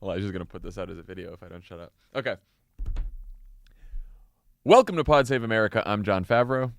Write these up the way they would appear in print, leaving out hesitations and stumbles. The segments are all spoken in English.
Elijah's going to put this out as a video if I don't shut up. Okay. Welcome to Pod Save America. I'm Jon Favreau.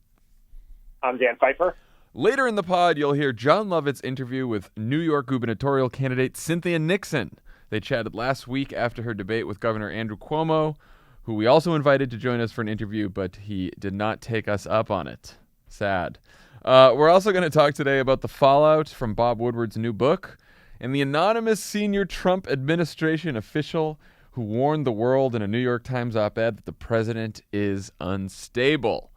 I'm Dan Pfeiffer. Later in the pod, you'll hear Jon Lovett's interview with New York gubernatorial candidate Cynthia Nixon. They chatted last week after her debate with Governor Andrew Cuomo, who we also invited to join us for an interview, but he did not take us up on it. Sad. We're also going to talk today about the fallout from Bob Woodward's new book and the anonymous senior Trump administration official who warned the world in a New York Times op-ed that the president is unstable.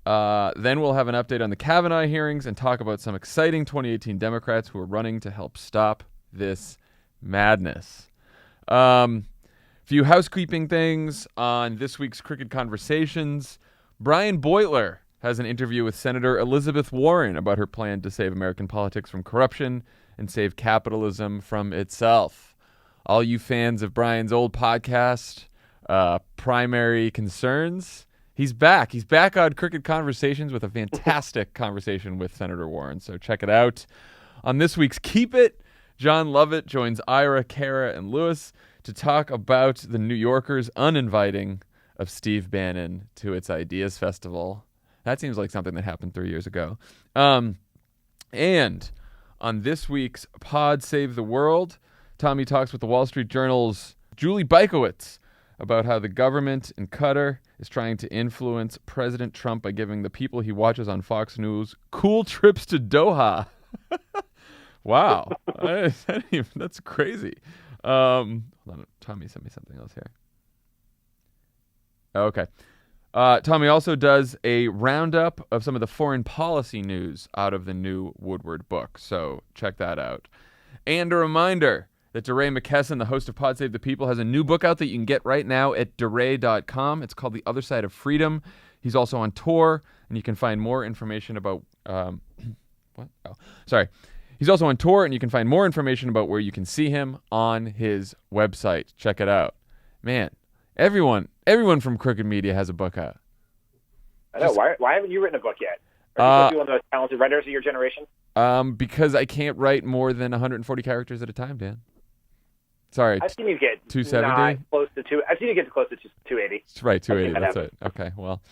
Then we'll have an update on the Kavanaugh hearings and talk about some exciting 2018 Democrats who are running to help stop this madness. Few housekeeping things on this week's Crooked Conversations. Brian Beutler has an interview with Senator Elizabeth Warren about her plan to save American politics from corruption and save capitalism from itself. All you fans of Brian's old podcast, Primary Concerns, he's back. He's back on Crooked Conversations with a fantastic conversation with Senator Warren, so check it out. On this week's Keep It, Jon Lovett joins Ira, Kara, and Lewis to talk about the New Yorker's uninviting of Steve Bannon to its Ideas Festival. That seems like something that happened 3 years ago. And on this week's Pod Save the World, Tommy talks with the Wall Street Journal's Julie Bykowitz about how the government in Qatar is trying to influence President Trump by giving the people he watches on Fox News cool trips to Doha. Wow. That's crazy. Hold on. Tommy sent me something else here. Okay. Tommy also does a roundup of some of the foreign policy news out of the new Woodward book, so check that out. And a reminder that DeRay McKesson, the host of Pod Save the People, has a new book out that you can get right now at DeRay.com. It's called The Other Side of Freedom. He's also on tour, and you can find more information about... what? Oh, sorry. He's also on tour, and you can find more information about where you can see him on his website. Check it out. Man, everyone from Crooked Media has a book out. I know. Why haven't you written a book yet? Are you one of the most talented writers of your generation? Because I can't write more than 140 characters at a time, Dan. Sorry. I've seen you get 270? Close to two. I've seen you get close to 280. That's right, 280. That's it. Okay, well,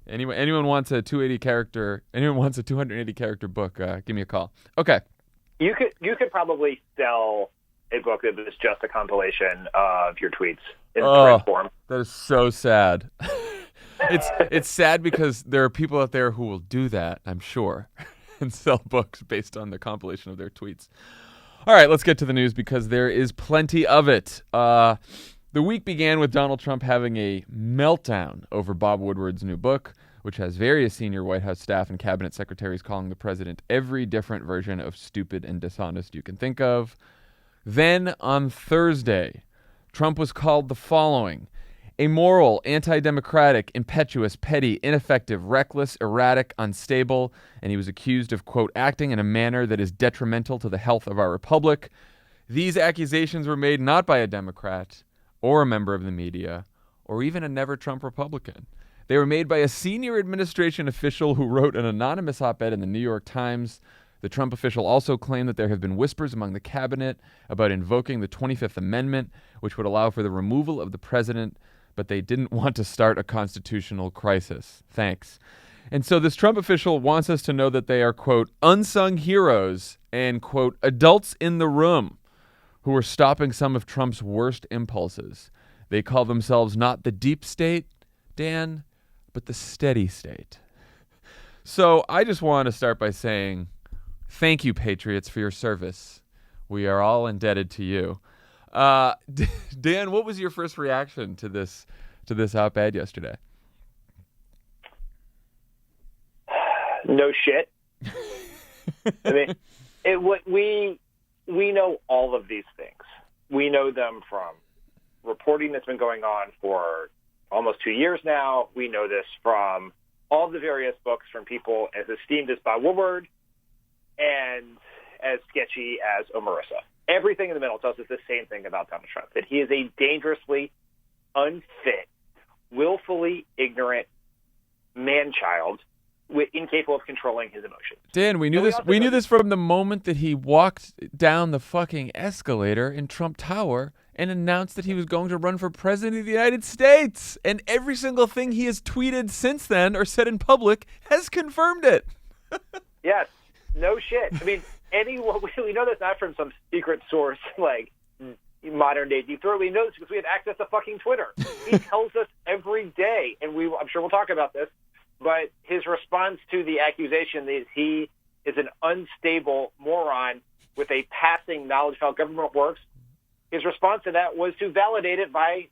anyone wants a 280 character? Anyone wants a 280 character book? Give me a call. Okay. You could probably sell a book that was just a compilation of your tweets in print form. That is so sad. It's sad because there are people out there who will do that, I'm sure, and sell books based on the compilation of their tweets. All right, let's get to the news because there is plenty of it. The week began with Donald Trump having a meltdown over Bob Woodward's new book, which has various senior White House staff and cabinet secretaries calling the president every different version of stupid and dishonest you can think of. Then on Thursday, Trump was called the following: amoral, anti-democratic, impetuous, petty, ineffective, reckless, erratic, unstable, and he was accused of, quote, acting in a manner that is detrimental to the health of our republic. These accusations were made not by a Democrat or a member of the media or even a never-Trump Republican. They were made by a senior administration official who wrote an anonymous op-ed in the New York Times. The Trump official also claimed that there have been whispers among the cabinet about invoking the 25th Amendment, which would allow for the removal of the president, but they didn't want to start a constitutional crisis. Thanks. And so this Trump official wants us to know that they are, quote, unsung heroes and, quote, adults in the room who are stopping some of Trump's worst impulses. They call themselves not the deep state, Dan, but the steady state. So I just want to start by saying thank you, Patriots, for your service. We are all indebted to you. Dan, what was your first reaction to this op-ed yesterday? No shit. I mean, we know all of these things. We know them from reporting that's been going on for almost 2 years now. We know this from all the various books from people as esteemed as Bob Woodward and as sketchy as Omarissa. Everything in the middle tells us the same thing about Donald Trump, that he is a dangerously unfit, willfully ignorant man-child incapable of controlling his emotions. Dan, we knew this. We knew this from the moment that he walked down the fucking escalator in Trump Tower and announced that he was going to run for president of the United States. And every single thing he has tweeted since then or said in public has confirmed it. Yes. No shit. I mean, we know that's not from some secret source like modern day Deep Throat. We know this because we have access to fucking Twitter. He tells us every day, and I'm sure we'll talk about this, but his response to the accusation is he is an unstable moron with a passing knowledge of how government works. His response to that was to validate it by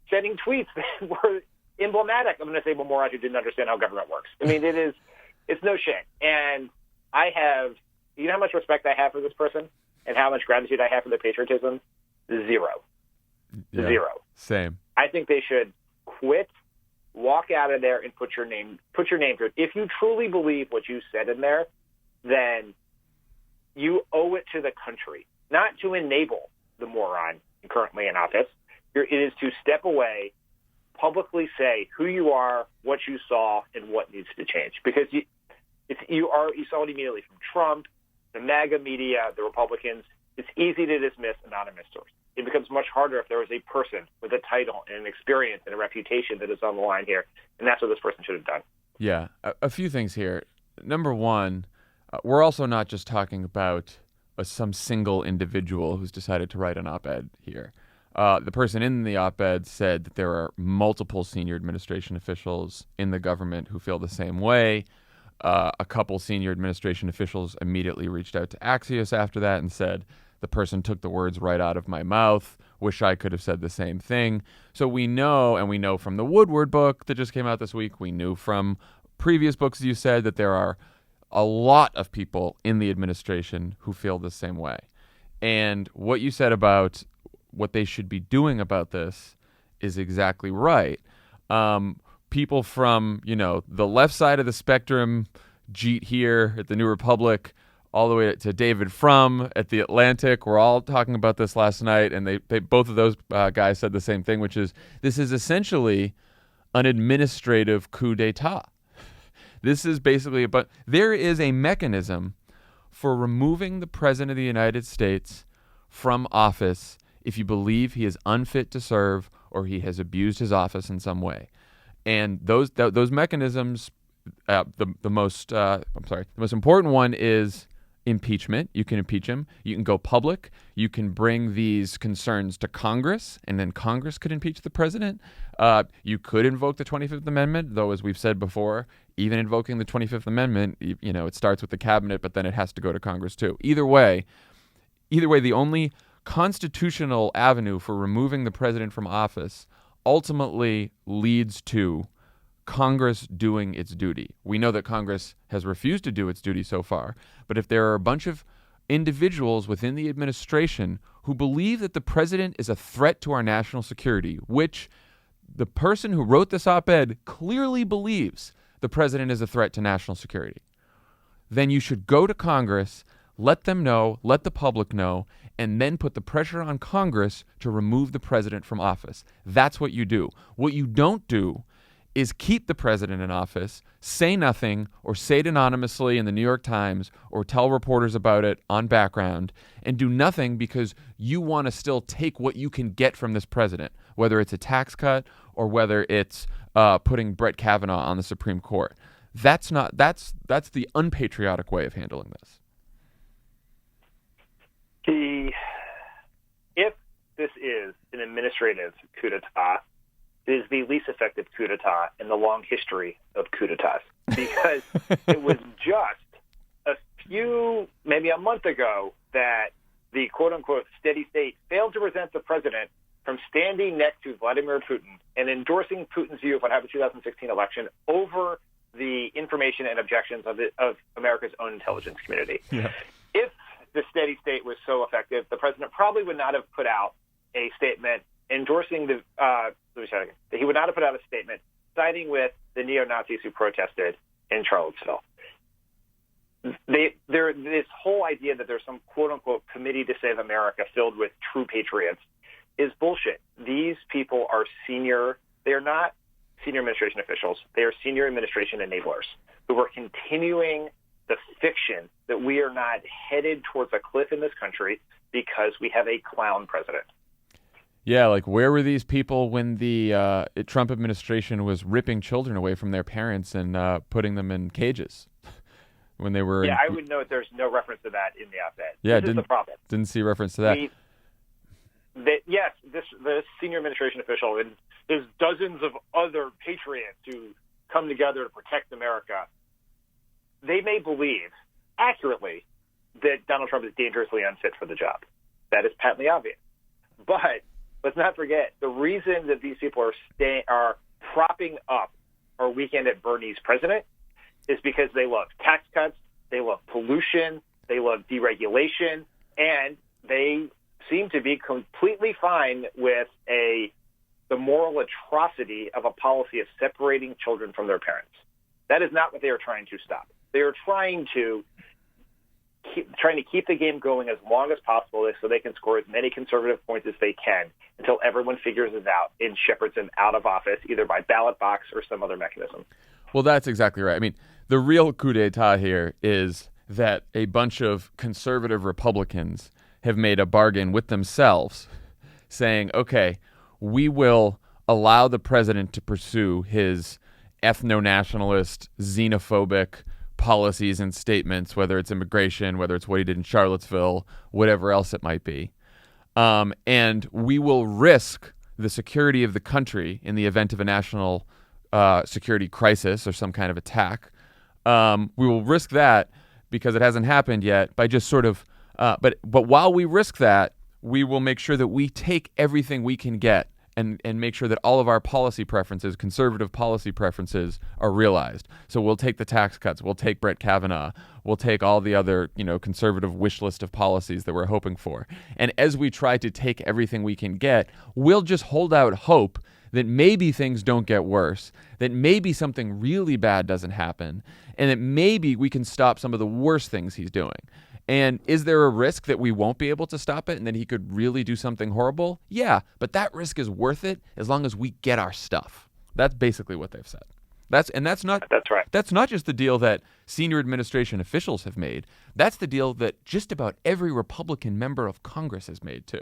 sending tweets that were emblematic of an unstable moron who didn't understand how government works. I mean, it's no shame. And you know how much respect I have for this person and how much gratitude I have for their patriotism? Zero. Yeah, Zero. Same. I think they should quit, walk out of there, and put your name to it. If you truly believe what you said in there, then you owe it to the country, not to enable the moron currently in office. It is to step away, publicly say who you are, what you saw, and what needs to change. Because you saw it immediately from Trump, the MAGA media, the Republicans. It's easy to dismiss anonymous sources. It becomes much harder if there is a person with a title and an experience and a reputation that is on the line here, and that's what this person should have done. Yeah, a few things here. Number one, we're also not just talking about some single individual who's decided to write an op-ed here. The person in the op-ed said that there are multiple senior administration officials in the government who feel the same way. A couple senior administration officials immediately reached out to Axios after that and said, the person took the words right out of my mouth. Wish I could have said the same thing. So we know from the Woodward book that just came out this week, we knew from previous books you said that there are a lot of people in the administration who feel the same way. And what you said about what they should be doing about this is exactly right. People from, the left side of the spectrum, Jeet here at the New Republic, all the way to David Frum at the Atlantic. We're all talking about this last night, and they both of those guys said the same thing, which is this is essentially an administrative coup d'etat. This is basically, but there is a mechanism for removing the president of the United States from office if you believe he is unfit to serve or he has abused his office in some way. And those mechanisms, the most important one is impeachment. You can impeach him. You can go public. You can bring these concerns to Congress, and then Congress could impeach the president. You could invoke the 25th Amendment, though, as we've said before, even invoking the 25th Amendment, it starts with the cabinet, but then it has to go to Congress too. Either way, the only constitutional avenue for removing the president from office ultimately leads to Congress doing its duty. We know that Congress has refused to do its duty so far, but if there are a bunch of individuals within the administration who believe that the president is a threat to our national security, which the person who wrote this op-ed clearly believes the president is a threat to national security, then you should go to Congress, let them know, let the public know, and then put the pressure on Congress to remove the president from office. That's what you do. What you don't do is keep the president in office, say nothing, or say it anonymously in the New York Times, or tell reporters about it on background, and do nothing because you want to still take what you can get from this president, whether it's a tax cut or whether it's putting Brett Kavanaugh on the Supreme Court. That's the unpatriotic way of handling this. If this is an administrative coup d'etat, it is the least effective coup d'etat in the long history of coup d'etats, because it was just maybe a month ago, that the quote-unquote steady state failed to prevent the president from standing next to Vladimir Putin and endorsing Putin's view of what happened in the 2016 election over the information and objections of America's own intelligence community. Yeah. If the steady state was so effective, the president probably would not have put out a statement endorsing he would not have put out a statement siding with the neo-Nazis who protested in Charlottesville. This whole idea that there's some quote-unquote committee to save America filled with true patriots is bullshit. These people are senior. They're not senior administration officials. They are senior administration enablers who are continuing the fiction that we are not headed towards a cliff in this country because we have a clown president. Yeah, like where were these people when the Trump administration was ripping children away from their parents and putting them in cages when they were? Yeah, I would note there's no reference to that in the op-ed. Yeah, this is the problem. Didn't see reference to that. Yes, the senior administration official and there's dozens of other patriots who come together to protect America. They may believe accurately that Donald Trump is dangerously unfit for the job. That is patently obvious. But let's not forget the reason that these people are propping up our weekend at Bernie's president is because they love tax cuts, they love pollution, they love deregulation, and they seem to be completely fine with the moral atrocity of a policy of separating children from their parents. That is not what they are trying to stop. They are trying to keep the game going as long as possible so they can score as many conservative points as they can until everyone figures it out and shepherds them out of office, either by ballot box or some other mechanism. Well, that's exactly right. I mean, the real coup d'etat here is that a bunch of conservative Republicans have made a bargain with themselves saying, okay, we will allow the president to pursue his ethno-nationalist, xenophobic policies and statements, whether it's immigration, whether it's what he did in Charlottesville, whatever else it might be. And we will risk the security of the country in the event of a national security crisis or some kind of attack. We will risk that because it hasn't happened yet by just sort of, but while we risk that, we will make sure that we take everything we can get and make sure that all of our policy preferences, conservative policy preferences, are realized. So we'll take the tax cuts, we'll take Brett Kavanaugh, we'll take all the other, conservative wish list of policies that we're hoping for. And as we try to take everything we can get, we'll just hold out hope that maybe things don't get worse, that maybe something really bad doesn't happen, and that maybe we can stop some of the worst things he's doing. And is there a risk that we won't be able to stop it and that he could really do something horrible? Yeah, but that risk is worth it as long as we get our stuff. That's basically what they've said. That's right. That's not just the deal that senior administration officials have made. That's the deal that just about every Republican member of Congress has made too.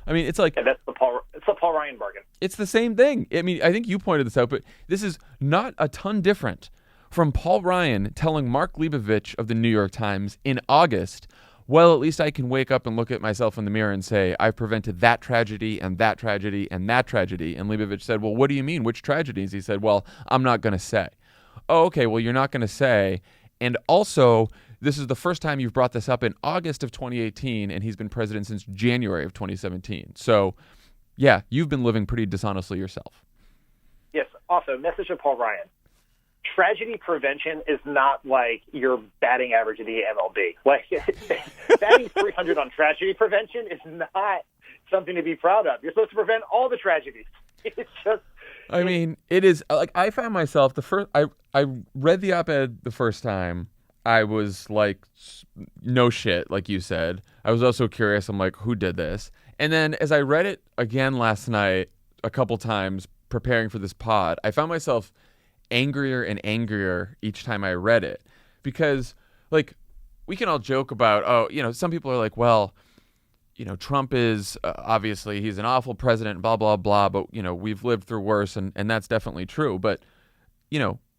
I mean, it's like that's the Paul Ryan bargain. It's the same thing. I mean, I think you pointed this out, but this is not a ton different from Paul Ryan telling Mark Leibovich of the New York Times in August, well, at least I can wake up and look at myself in the mirror and say, I've prevented that tragedy and that tragedy and that tragedy. And Leibovich said, well, what do you mean? Which tragedies? He said, well, I'm not going to say. Oh, okay, well, you're not going to say. And also, this is the first time you've brought this up in August of 2018, and he's been president since January of 2017. So, yeah, you've been living pretty dishonestly yourself. Yes. Also, message of Paul Ryan. Tragedy prevention is not like your batting average in the MLB. Like batting 300 on tragedy prevention is not something to be proud of. You're supposed to prevent all the tragedies. It's just. I mean, it is like I found myself I read the op-ed the first time. I was like, no shit, like you said. I was also curious. I'm like, who did this? And then as I read it again last night, a couple times preparing for this pod, I found myself angrier and angrier each time I read it, because like we can all joke about, some people are like, well, Trump is obviously he's an awful president, blah, blah, blah. But, we've lived through worse. And that's definitely true. But,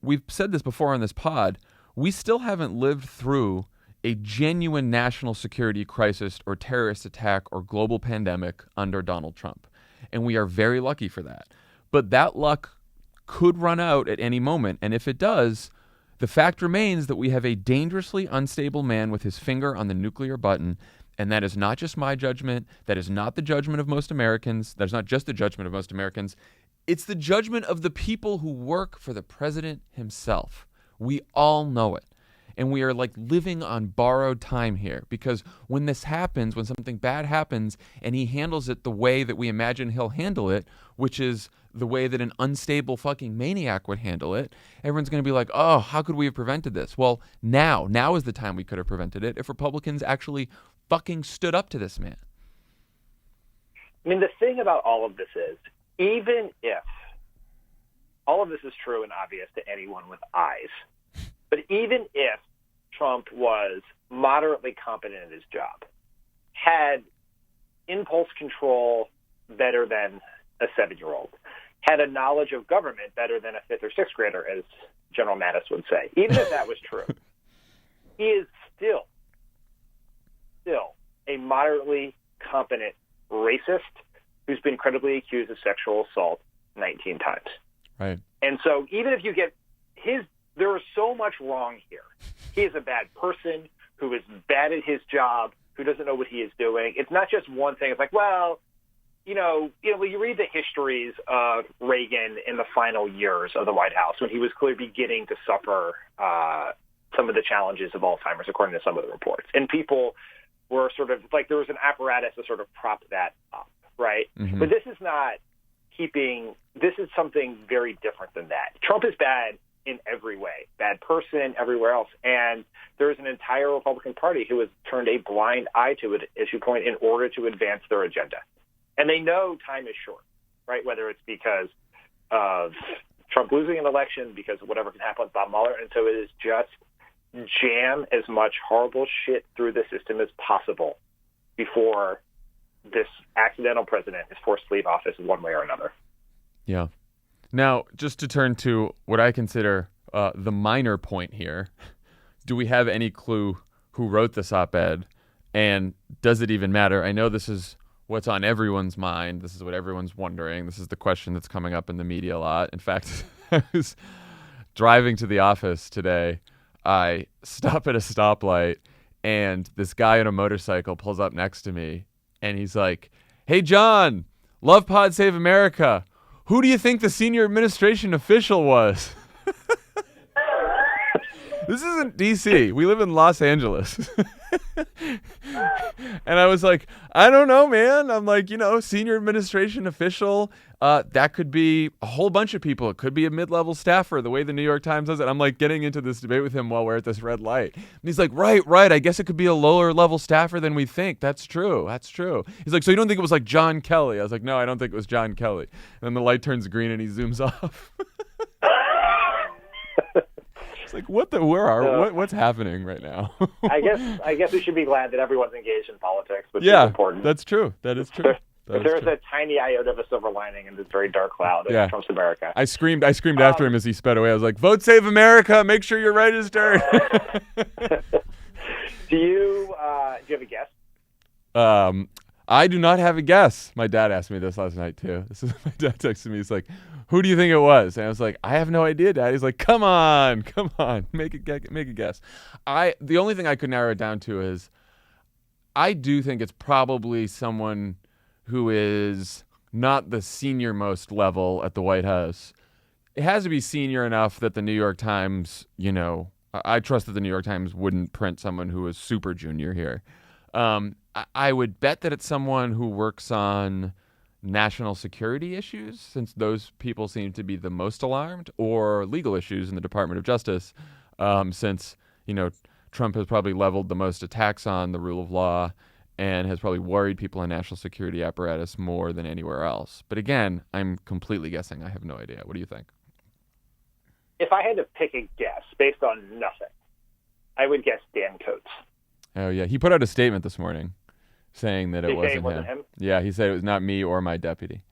we've said this before on this pod. We still haven't lived through a genuine national security crisis or terrorist attack or global pandemic under Donald Trump. And we are very lucky for that. But that luck could run out at any moment. And if it does, the fact remains that we have a dangerously unstable man with his finger on the nuclear button. And that is not just my judgment. That is not the judgment of most Americans. That's not just the judgment of most Americans. It's the judgment of the people who work for the president himself. We all know it. And we are like living on borrowed time here, because when this happens, when something bad happens and he handles it the way that we imagine he'll handle it, which is the way that an unstable fucking maniac would handle it, everyone's going to be like, oh, how could we have prevented this? Well, now is the time we could have prevented it if Republicans actually fucking stood up to this man. I mean, the thing about all of this is, even if all of this is true and obvious to anyone with eyes. But even if Trump was moderately competent at his job, had impulse control better than a 7-year-old, had a knowledge of government better than a 5th or 6th grader, as General Mattis would say, even if that was true, he is still a moderately competent racist who's been credibly accused of sexual assault 19 times. Right. And so even if you get there is so much wrong here. He is a bad person who is bad at his job, who doesn't know what he is doing. It's not just one thing. It's like, well, when you read the histories of Reagan in the final years of the White House, when he was clearly beginning to suffer some of the challenges of Alzheimer's, according to some of the reports, and people were sort of like, there was an apparatus to sort of prop that up, right? Mm-hmm. But this is something very different than that. Trump is bad in every way, bad person everywhere else. And there is an entire Republican Party who has turned a blind eye to it, as you point, in order to advance their agenda. And they know time is short, right? Whether it's because of Trump losing an election, because of whatever can happen with Bob Mueller. And so it is just jam as much horrible shit through the system as possible before this accidental president is forced to leave office in one way or another. Yeah. Now, just to turn to what I consider the minor point here, do we have any clue who wrote this op-ed, and does it even matter? I know this is what's on everyone's mind. This is what everyone's wondering. This is the question that's coming up in the media a lot. In fact, I was driving to the office today. I stop at a stoplight, and this guy on a motorcycle pulls up next to me, and he's like, "Hey, John, love Pod Save America. Who do you think the senior administration official was?" This isn't D.C. We live in Los Angeles. And I was like, I don't know, man. I'm like, senior administration official. That could be a whole bunch of people. It could be a mid-level staffer, the way the New York Times does it. I'm like getting into this debate with him while we're at this red light. And he's like, right. I guess it could be a lower level staffer than we think. That's true. He's like, so you don't think it was like John Kelly? I was like, no, I don't think it was John Kelly. And then the light turns green and he zooms off. It's like, what's happening right now? I guess we should be glad that everyone's engaged in politics, which is important. That's true. That is true. There's a tiny iota of a silver lining in this very dark cloud of Trump's America. I screamed after him as he sped away. I was like, "Vote Save America! Make sure your right is turned." Do you have a guess? I do not have a guess. My dad asked me this last night too. My dad texted me. He's like, "Who do you think it was?" And I was like, "I have no idea, Dad." He's like, "Come on, make a guess." The only thing I could narrow it down to is, I do think it's probably someone who is not the senior most level at the White House. It has to be senior enough that the New York Times, I trust that the New York Times wouldn't print someone who is super junior here. I would bet that it's someone who works on national security issues, since those people seem to be the most alarmed, or legal issues in the Department of Justice, since, Trump has probably leveled the most attacks on the rule of law and has probably worried people in national security apparatus more than anywhere else. But again, I'm completely guessing. I have no idea. What do you think? If I had to pick a guess based on nothing, I would guess Dan Coates. Oh, yeah. He put out a statement this morning saying that it wasn't him. Yeah, he said it was not me or my deputy.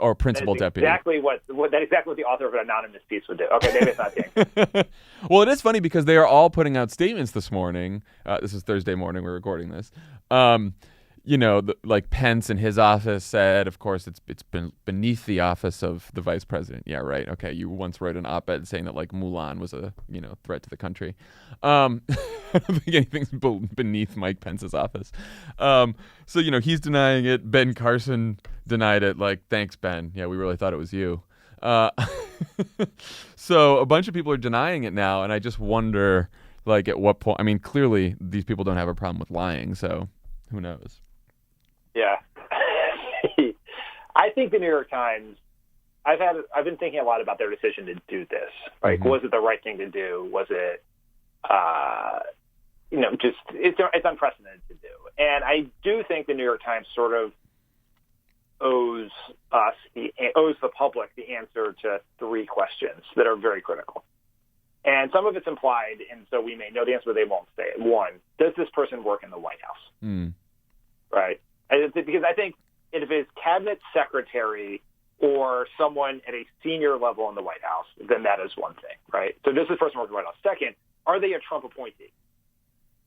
Or principal deputy. Exactly what the author of an anonymous piece would do. Okay, maybe it's not Dan. Well, it is funny because they are all putting out statements this morning. This is Thursday morning. We're recording this. Like Pence in his office said, of course, it's been beneath the office of the vice president. Yeah, right. Okay, you once wrote an op-ed saying that like Mulan was a threat to the country. I don't think anything's beneath Mike Pence's office. So he's denying it. Ben Carson denied it. Like, thanks, Ben. Yeah, we really thought it was you. So a bunch of people are denying it now, and I just wonder, like, at what point? I mean, clearly these people don't have a problem with lying, so who knows? Yeah. I think the New York Times, I've been thinking a lot about their decision to do this. Like, was it the right thing to do? Was it, it's unprecedented to do. And I do think the New York Times sort of owes the public the answer to three questions that are very critical. And some of it's implied, and so we may know the answer, but they won't say it. One, does this person work in the White House? Right? Because I think if it's cabinet secretary or someone at a senior level in the White House, then that is one thing, right? So does this person work in the White House? Second, are they a Trump appointee?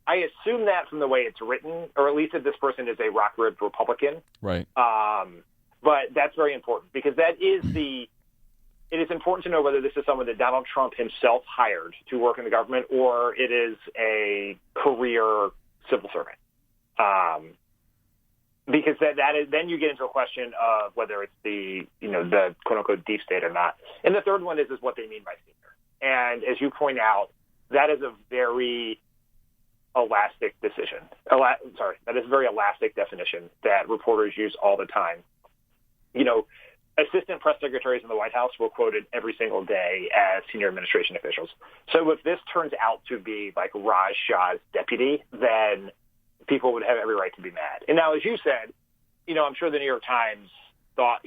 I assume that from the way it's written, or at least if this person is a rock-ribbed Republican. Right. But that's very important because it is important to know whether this is someone that Donald Trump himself hired to work in the government or it is a career civil servant. Because then you get into a question of whether it's the quote unquote deep state or not. And the third one is what they mean by senior. And as you point out, that is a very elastic decision. That is a very elastic definition that reporters use all the time. Assistant press secretaries in the White House were quoted every single day as senior administration officials. So if this turns out to be like Raj Shah's deputy, then people would have every right to be mad. And now, as you said, I'm sure the New York Times thought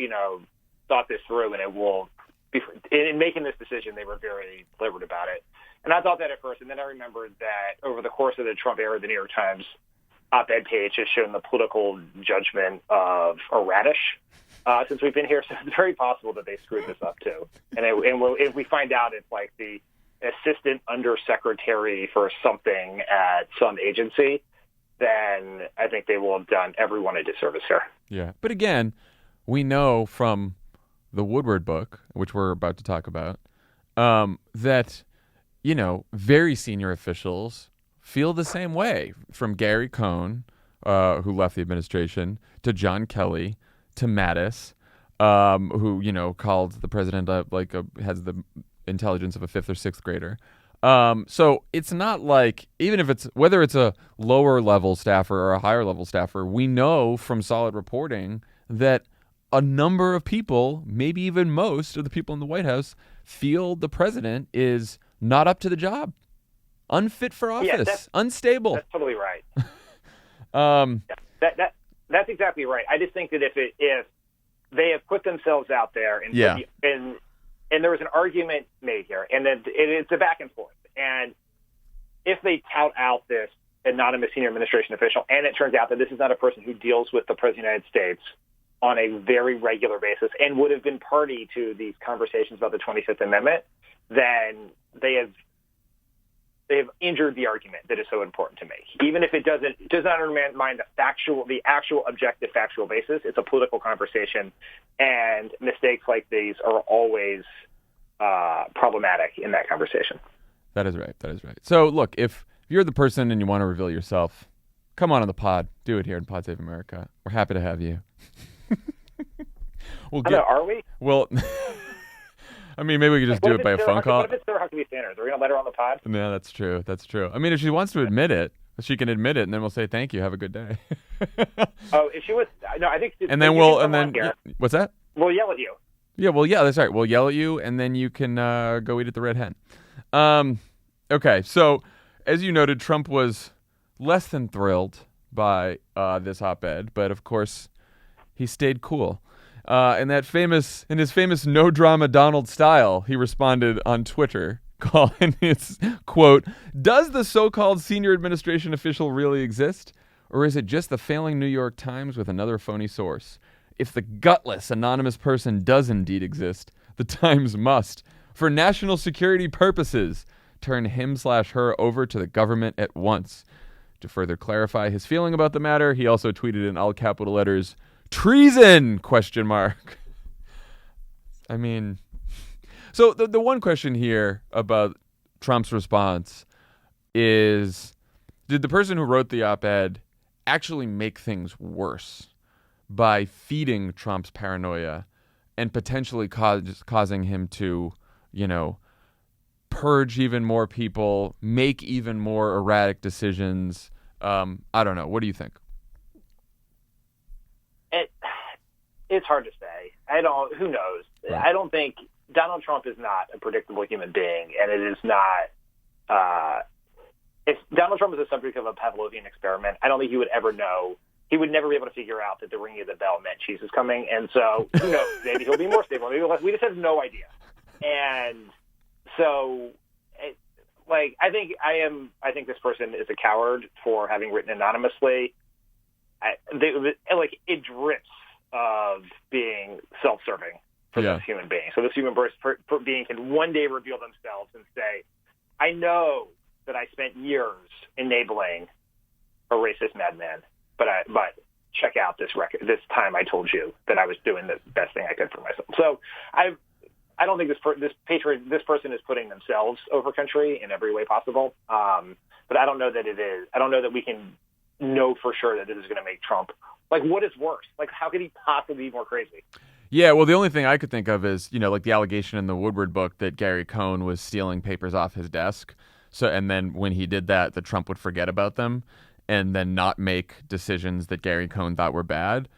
this through, and it will be, in making this decision, they were very deliberate about it. And I thought that at first, and then I remembered that over the course of the Trump era, the New York Times op-ed page has shown the political judgment of a radish since we've been here. So it's very possible that they screwed this up too. And if we find out it's like the assistant undersecretary for something at some agency, then I think they will have done everyone a disservice here. Yeah. But again, we know from the Woodward book, which we're about to talk about, that, very senior officials feel the same way, from Gary Cohn, who left the administration, to John Kelly, to Mattis, who, called the president has the intelligence of a fifth or sixth grader. So it's not like, even if whether it's a lower level staffer or a higher level staffer, we know from solid reporting that a number of people, maybe even most of the people in the White House, feel the president is not up to the job, unfit for office, unstable. That's totally right. That's exactly right. I just think that if they have put themselves out there and there was an argument made here, and then it's a back and forth. And if they tout out this anonymous senior administration official, and it turns out that this is not a person who deals with the President of the United States on a very regular basis and would have been party to these conversations about the 25th Amendment, then they have injured the argument that is so important to make. Even if it does not undermine the actual objective factual basis, it's a political conversation, and mistakes like these are always problematic in that conversation. That is right. So look, if you're the person and you want to reveal yourself, come on the pod. Do it here in Pod Save America. We're happy to have you. Are we? Well, I mean, maybe we could just do it by a phone call. What if it's Sarah Huckabee Sanders? Are we going to let her on the pod? Yeah, that's true. I mean, if she wants to admit it, she can admit it, and then we'll say thank you. Have a good day. If she was, no, I think. What's that? We'll yell at you. Yeah, that's right. We'll yell at you, and then you can go eat at the Red Hen. Okay, so as you noted, Trump was less than thrilled by this op-ed, but of course, he stayed cool. In his famous no drama Donald style, he responded on Twitter, calling his quote, "Does the so-called senior administration official really exist? Or is it just the failing New York Times with another phony source? If the gutless anonymous person does indeed exist, the Times must, for national security purposes, turn him/her over to the government at once." To further clarify his feeling about the matter, he also tweeted in all capital letters, "Treason?" ? I mean, so the one question here about Trump's response is, did the person who wrote the op-ed actually make things worse by feeding Trump's paranoia and potentially causing him to, purge even more people, make even more erratic decisions? I don't know. What do you think? It's hard to say. Who knows? Right. I don't think Donald Trump is not a predictable human being, and it is not. If Donald Trump is the subject of a Pavlovian experiment, I don't think he would ever know he would never be able to figure out that the ringing of the bell meant cheese is coming. And so, who knows? Maybe he'll be more stable. Maybe less. We just have no idea. And so, I think this person is a coward for having written anonymously. It drips of being self-serving for this human being. So this human being can one day reveal themselves and say, I know that I spent years enabling a racist madman, but check out this record. This time I told you that I was doing the best thing I could for myself. So I don't think this person is putting themselves over country in every way possible. But I don't know that it is. I don't know that we can know for sure that this is going to make Trump. What is worse? How could he possibly be more crazy? Yeah, well, the only thing I could think of is, the allegation in the Woodward book that Gary Cohn was stealing papers off his desk. So, and then when he did that Trump would forget about them and then not make decisions that Gary Cohn thought were bad.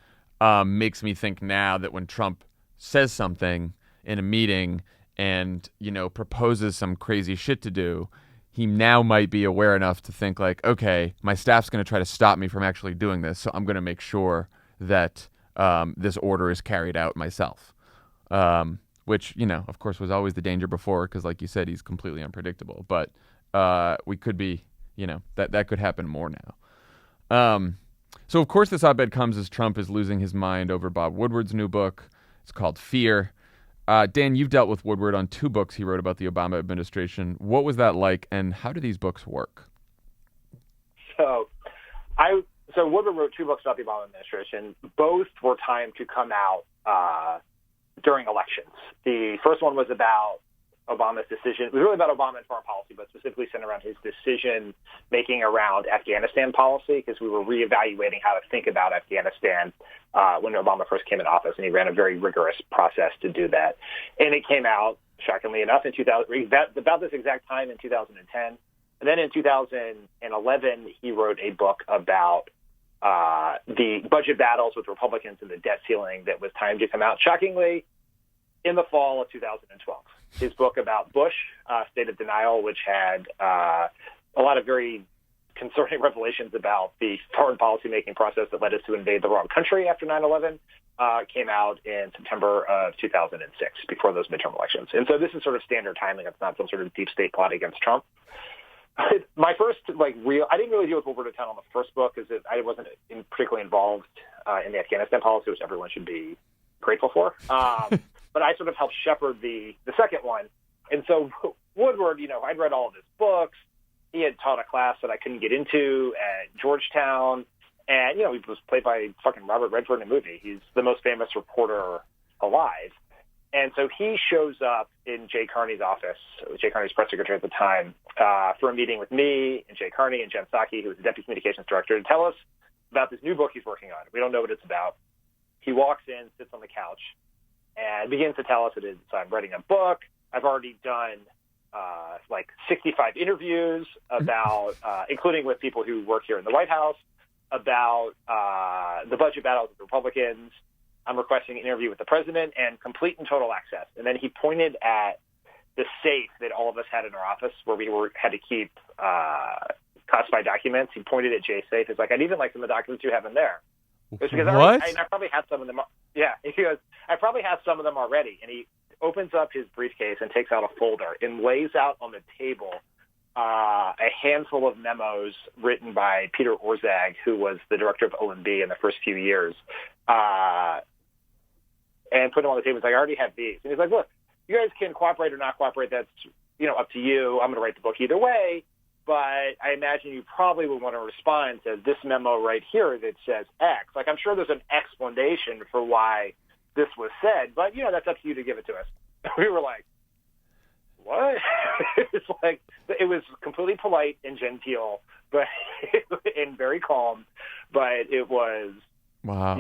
Makes me think now that when Trump says something in a meeting and, proposes some crazy shit to do, he now might be aware enough to think okay, my staff's going to try to stop me from actually doing this, so I'm going to make sure that this order is carried out myself. Which, of course, was always the danger before because, like you said, he's completely unpredictable. But we could be, that could happen more now. So, of course, this op-ed comes as Trump is losing his mind over Bob Woodward's new book. It's called Fear. Dan, you've dealt with Woodward on 2 books he wrote about the Obama administration. What was that like, and how do these books work? So Woodward wrote 2 books about the Obama administration. Both were timed to come out during elections. The first one was about Obama's decision. It was really about Obama and foreign policy, but specifically centered around his decision-making around Afghanistan policy, because we were reevaluating how to think about Afghanistan when Obama first came in office, and he ran a very rigorous process to do that. And it came out, shockingly enough, in about this exact time in 2010. And then in 2011, he wrote a book about the budget battles with Republicans and the debt ceiling that was timed to come out, shockingly, in the fall of 2012. His book about Bush, State of Denial, which had a lot of very concerning revelations about the foreign policy-making process that led us to invade the wrong country after 9/11, came out in September of 2006, before those midterm elections. And so this is sort of standard timing. It's not some sort of deep state plot against Trump. My first, I didn't really deal with Woodward a ton on the first book because I wasn't particularly involved in the Afghanistan policy, which everyone should be grateful for. But I sort of helped shepherd the second one. And so Woodward, I'd read all of his books. He had taught a class that I couldn't get into at Georgetown. And, he was played by fucking Robert Redford in a movie. He's the most famous reporter alive. And so he shows up in Jay Carney's office, Jay Carney's press secretary at the time, for a meeting with me and Jay Carney and Jen Psaki, who was the deputy communications director, to tell us about this new book he's working on. We don't know what it's about. He walks in, sits on the couch, and begins to tell us that I'm writing a book. I've already done 65 interviews about, including with people who work here in the White House, about the budget battles with Republicans. I'm requesting an interview with the president and complete and total access. And then he pointed at the safe that all of us had in our office where we had to keep classified documents. He pointed at Jay's safe. He's like, I'd even like some of the documents you have in there. It's because I probably had some of them. Yeah, he goes, I probably have some of them already. And he opens up his briefcase and takes out a folder and lays out on the table a handful of memos written by Peter Orszag, who was the director of O&B in the first few years, and put them on the table. He's like, I already have these. And he's like, look, you guys can cooperate or not cooperate. That's, up to you. I'm going to write the book either way. But I imagine you probably would want to respond to this memo right here that says X. I'm sure there's an explanation for why this was said, but, that's up to you to give it to us. We were like, what? It's like, it was completely polite and genteel, but and very calm, but it was, wow.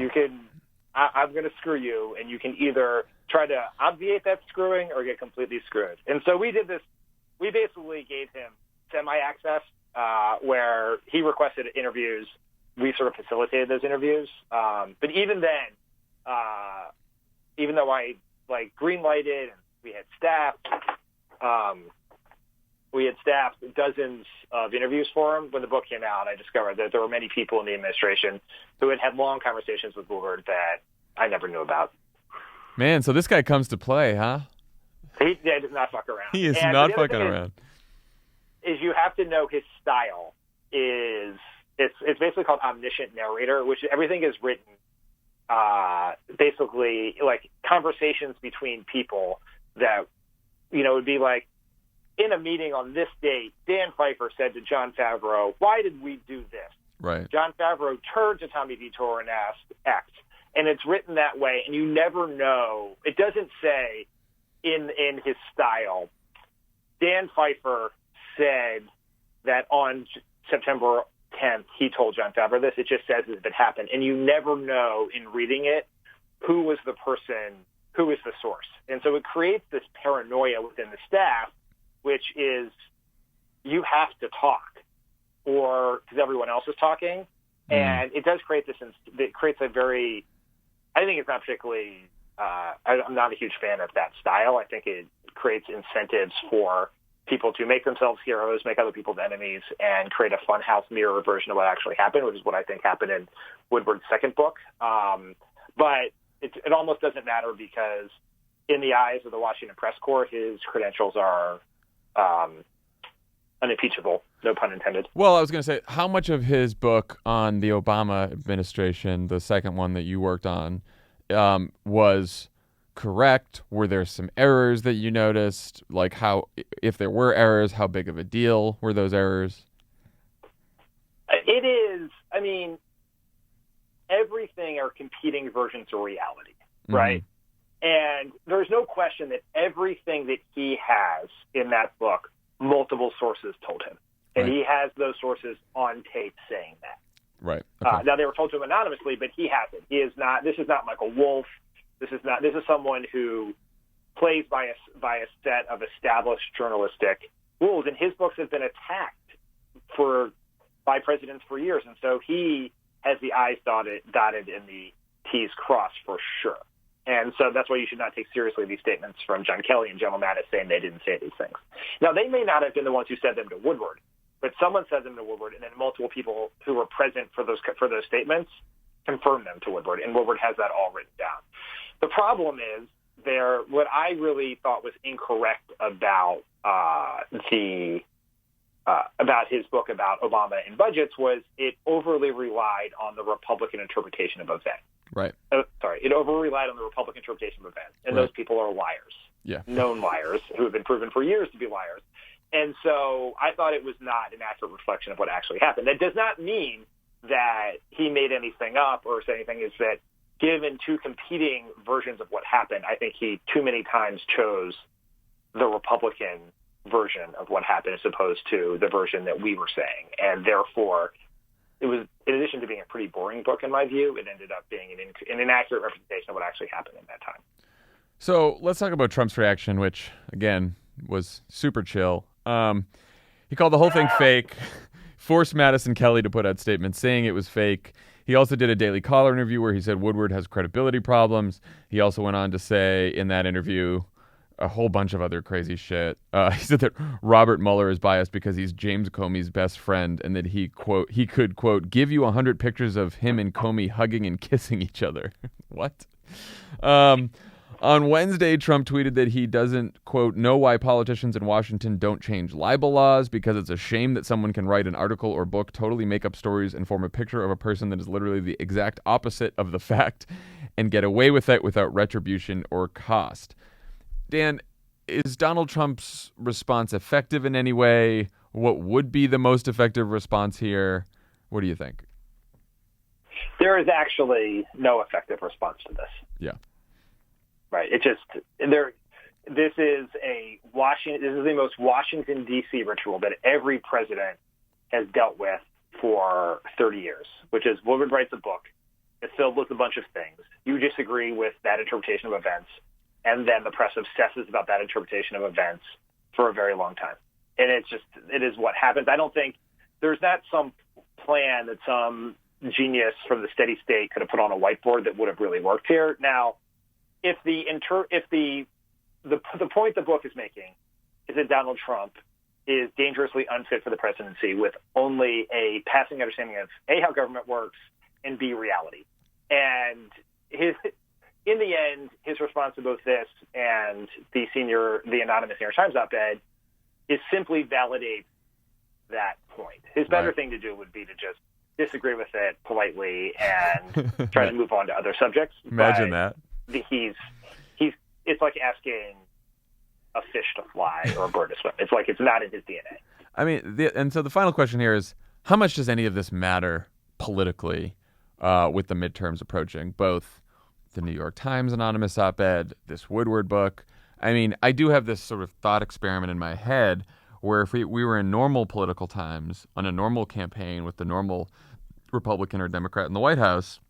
I'm going to screw you, and you can either try to obviate that screwing or get completely screwed. And so we did this. We basically gave him semi-access, where he requested interviews. We sort of facilitated those interviews. But even then, even though I green-lighted and we had staff, we had staffed dozens of interviews for him. When the book came out, I discovered that there were many people in the administration who had had long conversations with Woodward that I never knew about. Man, so this guy comes to play, huh? He does not fuck around. He is not fucking around. Is you have to know his style is it's basically called omniscient narrator, which everything is written basically like conversations between people that, you know, would be like, in a meeting on this date, Dan Pfeiffer said to Jon Favreau, "Why did we do this?" Right. Jon Favreau turned to Tommy Vietor and asked X. And it's written that way, and you never know. It doesn't say in his style, Dan Pfeiffer said that on September 10th, he told Jon Favreau this. It just says as if it happened. And you never know in reading it who was the person, who is the source. And so it creates this paranoia within the staff, which is you have to talk or because everyone else is talking. And it does create this, it creates a very, I think it's not particularly, I'm not a huge fan of that style. I think it creates incentives for people to make themselves heroes, make other people's enemies, and create a funhouse mirror version of what actually happened, which is what I think happened in Woodward's second book. But it almost doesn't matter because in the eyes of the Washington press corps, his credentials are unimpeachable, no pun intended. Well, I was going to say, how much of his book on the Obama administration, the second one that you worked on, was correct? Were there some errors that you noticed? Like how, if there were errors, how big of a deal were those errors? It is, I mean, everything are competing versions of reality, right? And there's no question that everything that he has in that book, multiple sources told him. And he has those sources on tape saying that. Right. Okay. Now, they were told to him anonymously, but he hasn't. He is not. This is not Michael Wolff. This is someone who plays by a set of established journalistic rules. And his books have been attacked by presidents for years. And so he has the I's dotted and the T's crossed for sure. And so that's why you should not take seriously these statements from John Kelly and General Mattis saying they didn't say these things. Now, they may not have been the ones who said them to Woodward, but someone said them to Woodward, and then multiple people who were present for those statements confirmed them to Woodward, and Woodward has that all written down. The problem is what I really thought was incorrect about his book about Obama and budgets was it overly relied on the Republican interpretation of events. Right. It over-relied on the Republican interpretation of events, and those people are liars. Yeah. Known liars who have been proven for years to be liars. And so I thought it was not an accurate reflection of what actually happened. That does not mean that he made anything up or said anything. Is that given two competing versions of what happened, I think he too many times chose the Republican version of what happened as opposed to the version that we were saying. And therefore, it was, in addition to being a pretty boring book, in my view, it ended up being an inaccurate representation of what actually happened in that time. So let's talk about Trump's reaction, which, again, was super chill. He called the whole thing fake, forced Madison Kelly to put out statements saying it was fake. He also did a Daily Caller interview where he said Woodward has credibility problems. He also went on to say in that interview a whole bunch of other crazy shit. He said that Robert Mueller is biased because he's James Comey's best friend and that he could, quote, give you 100 pictures of him and Comey hugging and kissing each other. What? On Wednesday, Trump tweeted that he doesn't, quote, know why politicians in Washington don't change libel laws because it's a shame that someone can write an article or book, totally make up stories, and form a picture of a person that is literally the exact opposite of the fact and get away with it without retribution or cost. Dan, is Donald Trump's response effective in any way? What would be the most effective response here? What do you think? There is actually no effective response to this. Yeah. Right. This is the most Washington, D.C. ritual that every president has dealt with for 30 years, which is Woodward writes a book. It's filled with a bunch of things. You disagree with that interpretation of events, and then the press obsesses about that interpretation of events for a very long time. And it is what happens. I don't think there's not some plan that some genius from the steady state could have put on a whiteboard that would have really worked here. Now, if the point the book is making is that Donald Trump is dangerously unfit for the presidency with only a passing understanding of A, how government works, and B, reality. And in the end, his response to both this and the anonymous New York Times op-ed is simply validate that point. His better thing to do would be to just disagree with it politely and try to move on to other subjects. Imagine that. It's like asking a fish to fly or a bird to swim. It's like it's not in his DNA. I mean, and so the final question here is, how much does any of this matter politically with the midterms approaching? Both the New York Times anonymous op-ed, this Woodward book. I mean, I do have this sort of thought experiment in my head where if we were in normal political times on a normal campaign with the normal Republican or Democrat in the White House,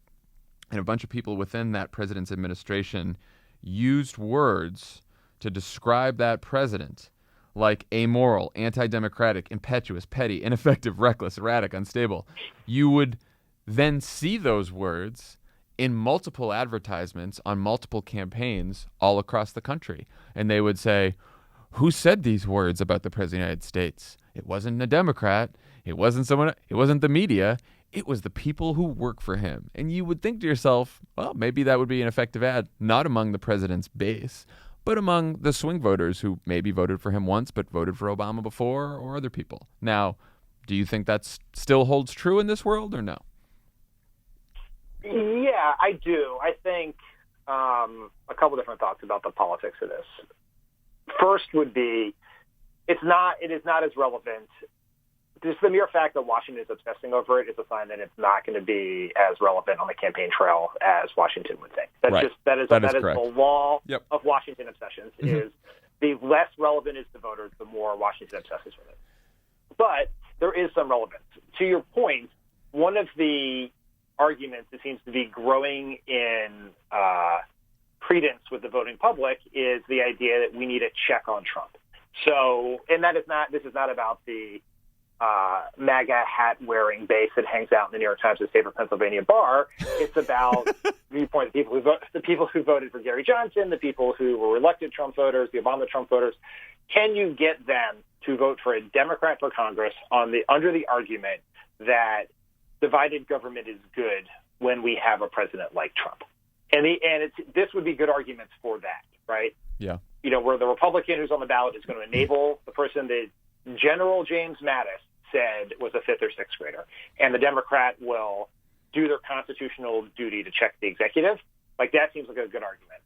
and a bunch of people within that president's administration used words to describe that president like amoral, anti-democratic, impetuous, petty, ineffective, reckless, erratic, unstable, you would then see those words in multiple advertisements on multiple campaigns all across the country. And they would say, who said these words about the President of the United States? It wasn't a Democrat. It wasn't the media. It was the people who work for him. And you would think to yourself, well, maybe that would be an effective ad, not among the president's base, but among the swing voters who maybe voted for him once but voted for Obama before, or other people. Now, do you think that still holds true in this world or no? Yeah, I do. I think a couple different thoughts about the politics of this. First would be, it is not as relevant. Just the mere fact that Washington is obsessing over it is a sign that it's not going to be as relevant on the campaign trail as Washington would think. That is the law of Washington obsessions. Is the less relevant is the voters, the more Washington obsesses with it. But there is some relevance. To your point, one of the arguments that seems to be growing in credence with the voting public is the idea that we need a check on Trump. So, and this is not about the MAGA hat wearing base that hangs out in the New York Times' favorite Pennsylvania bar. It's about the people who voted for Gary Johnson, the people who were elected Trump voters, the Obama Trump voters. Can you get them to vote for a Democrat for Congress under the argument that divided government is good when we have a president like Trump? And this would be good arguments for that, right? Yeah. Where the Republican who's on the ballot is going to enable the person that General James Mattis said was a fifth or sixth grader, and the Democrat will do their constitutional duty to check the executive. Like, that seems like a good argument.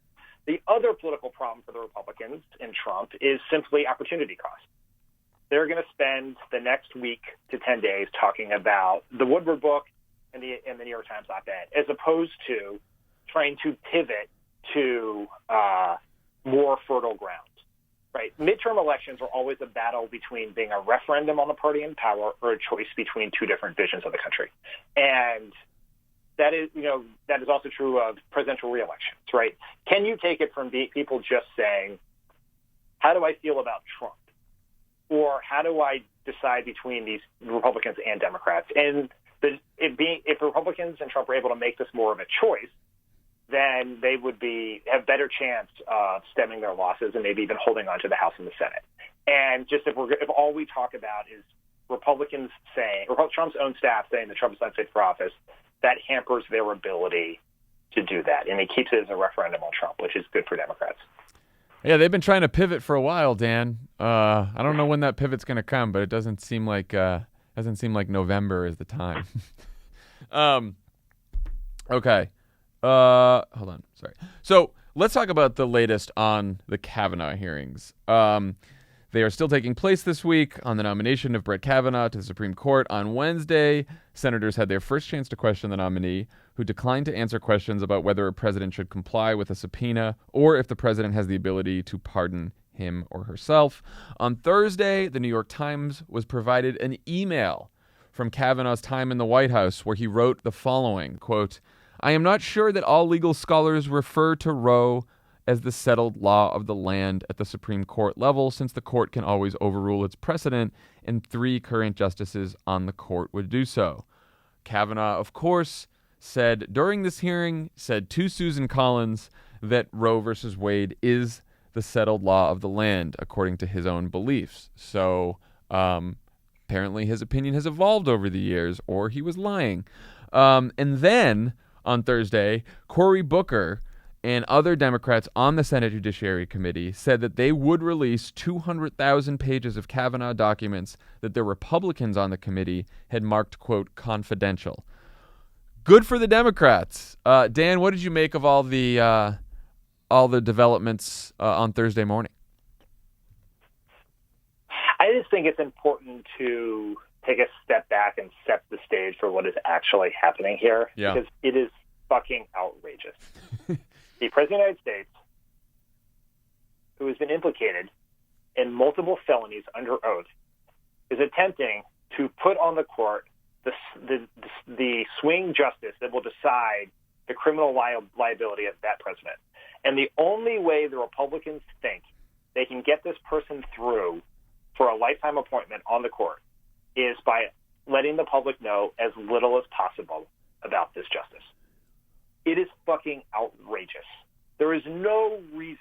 The other political problem for the Republicans and Trump is simply opportunity cost. They're going to spend the next week to 10 days talking about the Woodward book and the New York Times op-ed, as opposed to trying to pivot to more fertile ground. Right. Midterm elections are always a battle between being a referendum on the party in power or a choice between two different visions of the country. And that is also true of presidential reelections, right? Can you take it from people just saying, how do I feel about Trump? Or how do I decide between these Republicans and Democrats? And if Republicans and Trump are able to make this more of a choice, then they would have better chance of stemming their losses and maybe even holding on to the House and the Senate. And just if all we talk about is Republicans saying, or Trump's own staff saying that Trump is not fit for office, that hampers their ability to do that. And it keeps it as a referendum on Trump, which is good for Democrats. Yeah, they've been trying to pivot for a while, Dan. I don't know when that pivot's going to come, but it doesn't seem like November is the time. Okay. Hold on. Sorry. So let's talk about the latest on the Kavanaugh hearings. They are still taking place this week on the nomination of Brett Kavanaugh to the Supreme Court. On Wednesday, senators had their first chance to question the nominee, who declined to answer questions about whether a president should comply with a subpoena or if the president has the ability to pardon him or herself. On Thursday, the New York Times was provided an email from Kavanaugh's time in the White House where he wrote the following, quote, I am not sure that all legal scholars refer to Roe as the settled law of the land at the Supreme Court level, since the court can always overrule its precedent, and 3 current justices on the court would do so. Kavanaugh, of course, said during this hearing, said to Susan Collins that Roe versus Wade is the settled law of the land, according to his own beliefs. So Apparently his opinion has evolved over the years, or he was lying. And then on Thursday, Cory Booker and other Democrats on the Senate Judiciary Committee said that they would release 200,000 pages of Kavanaugh documents that the Republicans on the committee had marked, quote, confidential. Good for the Democrats. Dan, what did you make of all the developments on Thursday morning? I just think it's important to take a step back and set the stage for what is actually happening here, because it is fucking outrageous. The President of the United States, who has been implicated in multiple felonies under oath, is attempting to put on the court the swing justice that will decide the criminal liability of that president. And the only way the Republicans think they can get this person through for a lifetime appointment on the court is by letting the public know as little as possible about this justice. It is fucking outrageous. There is no reason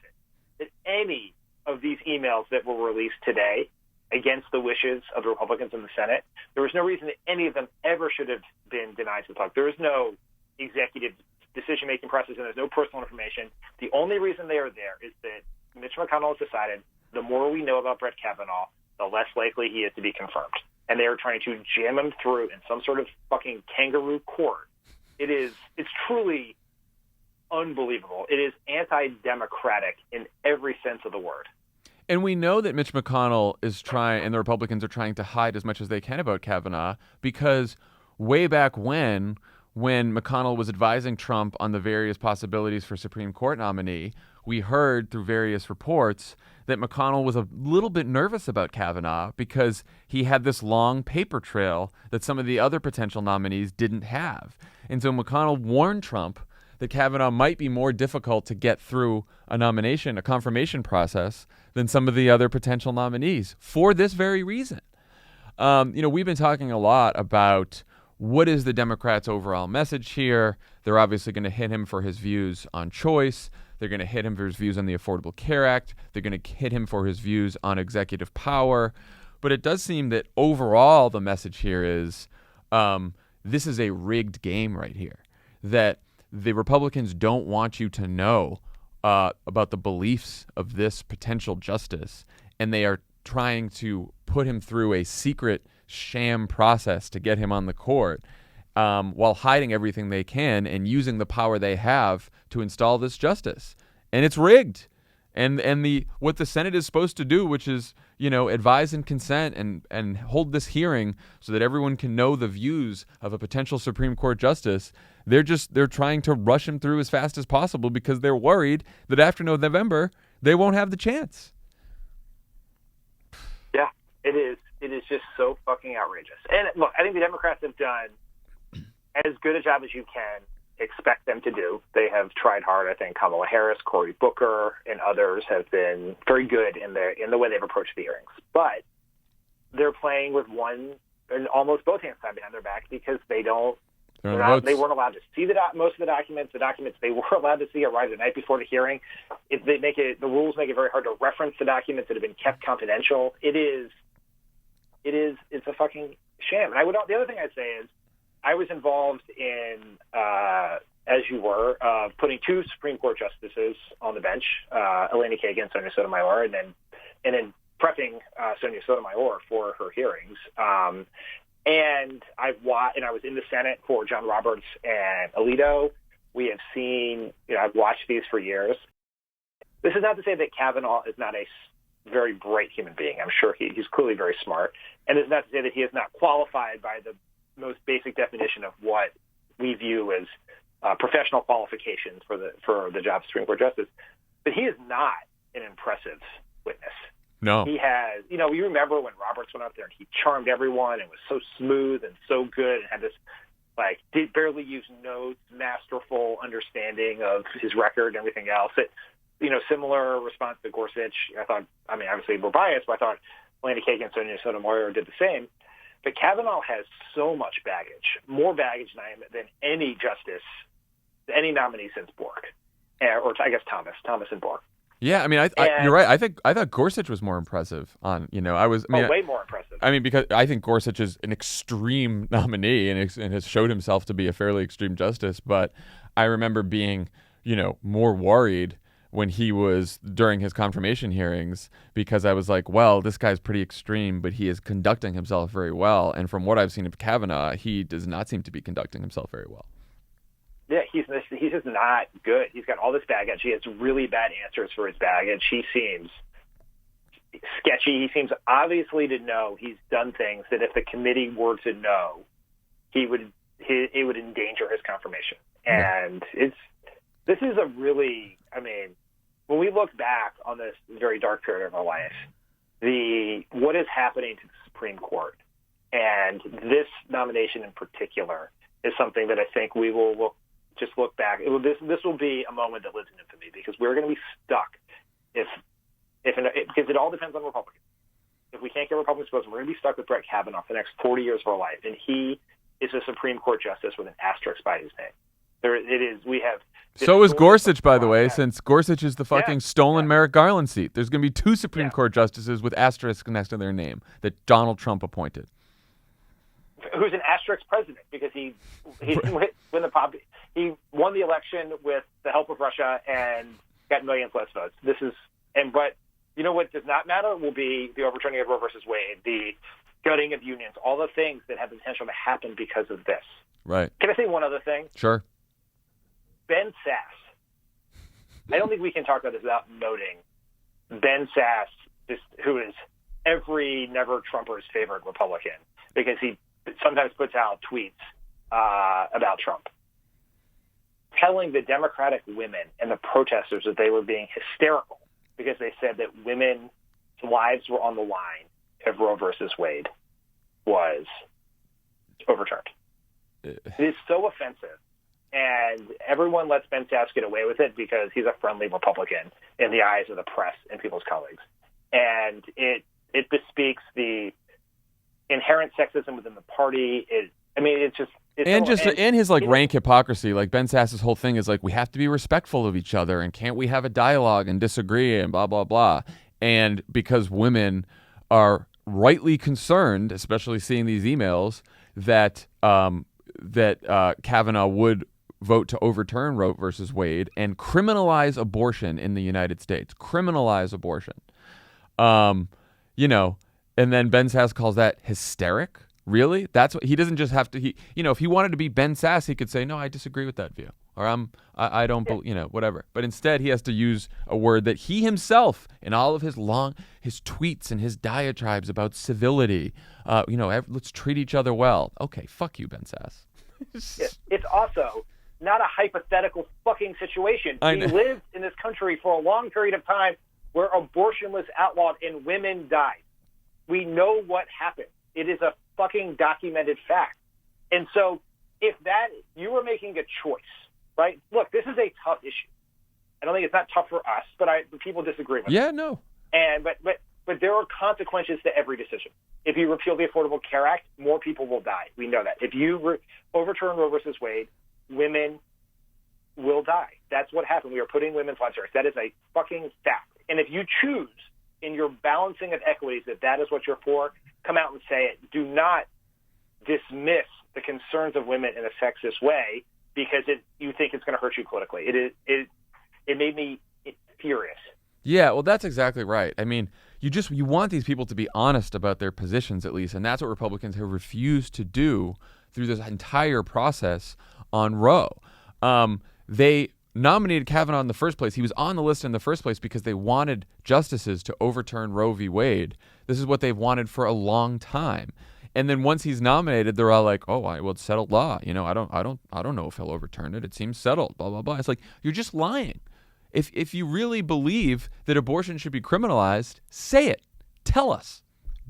that any of these emails that were released today against the wishes of the Republicans in the Senate, there was no reason that any of them ever should have been denied to the public. There is no executive decision-making process, and there's no personal information. The only reason they are there is that Mitch McConnell has decided the more we know about Brett Kavanaugh, the less likely he is to be confirmed. And they are trying to jam him through in some sort of fucking kangaroo court. It's truly unbelievable. It is anti-democratic in every sense of the word. And we know that Mitch McConnell is trying, and the Republicans are trying to hide as much as they can about Kavanaugh, because way back when McConnell was advising Trump on the various possibilities for Supreme Court nominee, we heard through various reports that McConnell was a little bit nervous about Kavanaugh because he had this long paper trail that some of the other potential nominees didn't have. And so McConnell warned Trump that Kavanaugh might be more difficult to get through a confirmation process than some of the other potential nominees for this very reason. We've been talking a lot about what is the Democrats' overall message here. They're obviously going to hit him for his views on choice. They're going to hit him for his views on the Affordable Care Act. They're going to hit him for his views on executive power. But it does seem that overall the message here is this is a rigged game right here, that the Republicans don't want you to know about the beliefs of this potential justice, and they are trying to put him through a secret sham process to get him on the court, while hiding everything they can and using the power they have to install this justice. And it's rigged. And what the Senate is supposed to do, which is, advise and consent and hold this hearing so that everyone can know the views of a potential Supreme Court justice, they're trying to rush him through as fast as possible because they're worried that after November they won't have the chance. Yeah, it is. It is just so fucking outrageous. And look, I think the Democrats have done as good a job as you can expect them to do. They have tried hard. I think Kamala Harris, Cory Booker, and others have been very good in the way they've approached the hearings. But they're playing with one and almost both hands tied behind their back because they weren't allowed to see most of the documents. The documents they were allowed to see arrived the night before the hearing. The rules make it very hard to reference the documents that have been kept confidential. It's a fucking sham. And the other thing I'd say is I was involved in, as you were, putting two Supreme Court justices on the bench, Elena Kagan, Sonia Sotomayor, and then prepping Sonia Sotomayor for her hearings. And I was in the Senate for John Roberts and Alito. We have seen, I've watched these for years. This is not to say that Kavanaugh is not a very bright human being. I'm sure he's clearly very smart. And it's not to say that he is not qualified by the most basic definition of what we view as professional qualifications for the job of Supreme Court justice. But he is not an impressive witness. No. He has, you remember when Roberts went up there and he charmed everyone and was so smooth and so good and had this, did barely use notes, masterful understanding of his record and everything else. Similar response to Gorsuch. Obviously we're biased, but I thought Elena Kagan and Sonia Sotomayor did the same. But Kavanaugh has so much baggage, more baggage than any justice, any nominee since Bork, or I guess Thomas and Bork. Yeah, I mean, you're right. I thought Gorsuch was more impressive. Way more impressive. I mean, because I think Gorsuch is an extreme nominee and has showed himself to be a fairly extreme justice. But I remember being, more worried when he was during his confirmation hearings, because I was like, well, this guy's pretty extreme, but he is conducting himself very well. And from what I've seen of Kavanaugh, he does not seem to be conducting himself very well. Yeah, he's just not good. He's got all this baggage. He has really bad answers for his baggage. He seems sketchy. He seems obviously to know he's done things that if the committee were to know, it would endanger his confirmation. And this is a really, I mean, when we look back on this very dark period of our life, what is happening to the Supreme Court and this nomination in particular is something that I think we will look back. This will be a moment that lives in infamy, because we're going to be stuck because it all depends on Republicans. If we can't get Republicans votes, we're going to be stuck with Brett Kavanaugh for the next 40 years of our life, and he is a Supreme Court justice with an asterisk by his name. We have. So is Gorsuch, by the way, since Gorsuch is the fucking stolen Merrick Garland seat. There's going to be 2 Supreme Court justices with asterisks next to their name that Donald Trump appointed. Who's an asterisk president because he won the election with the help of Russia and got millions less votes. But you know what does not matter will be the overturning of Roe versus Wade, the gutting of unions, all the things that have the potential to happen because of this. Right. Can I say one other thing? Sure. Ben Sasse. I don't think we can talk about this without noting Ben Sasse, who is every never-Trumper's favorite Republican, because he sometimes puts out tweets about Trump, telling the Democratic women and the protesters that they were being hysterical because they said that women's lives were on the line if Roe versus Wade was overturned. It is so offensive, and everyone lets Ben Sasse get away with it because he's a friendly Republican in the eyes of the press and people's colleagues. And it bespeaks the inherent sexism within the party. And his rank hypocrisy. Like, Ben Sasse's whole thing is like, we have to be respectful of each other, and can't we have a dialogue and disagree and blah blah blah. And because women are rightly concerned, especially seeing these emails, that Kavanaugh would vote to overturn Roe versus Wade and criminalize abortion in the United States. Criminalize abortion. And then Ben Sasse calls that hysteric. Really? That's what he doesn't just have to. If he wanted to be Ben Sasse, he could say, "No, I disagree with that view," or I don't, whatever. But instead, he has to use a word that he himself, in all of his tweets and his diatribes about civility, let's treat each other well. Okay, fuck you, Ben Sasse. It's also not a hypothetical fucking situation. We lived in this country for a long period of time where abortion was outlawed and women died. We know what happened. It is a fucking documented fact. And so if you were making a choice, right? Look, this is a tough issue. I don't think it's not tough for us, but people disagree with it. Yeah, no. And but there are consequences to every decision. If you repeal the Affordable Care Act, more people will die. We know that. If you overturn Roe versus Wade, women will die. That's what happened. We are putting women's lives first. That is a fucking fact. And if you choose in your balancing of equities that is what you're for, come out and say it. Do not dismiss the concerns of women in a sexist way because you think it's going to hurt you politically. It made me furious. Yeah, well, that's exactly right. I mean, you want these people to be honest about their positions, at least, and that's what Republicans have refused to do through this entire process on Roe. They nominated Kavanaugh in the first place. He was on the list in the first place because they wanted justices to overturn Roe v. Wade. This is what they've wanted for a long time. And then once he's nominated, they're all like, "Oh, well, it's settled law. I don't know if he'll overturn it. It seems settled." Blah blah blah. It's like, you're just lying. If you really believe that abortion should be criminalized, say it. Tell us.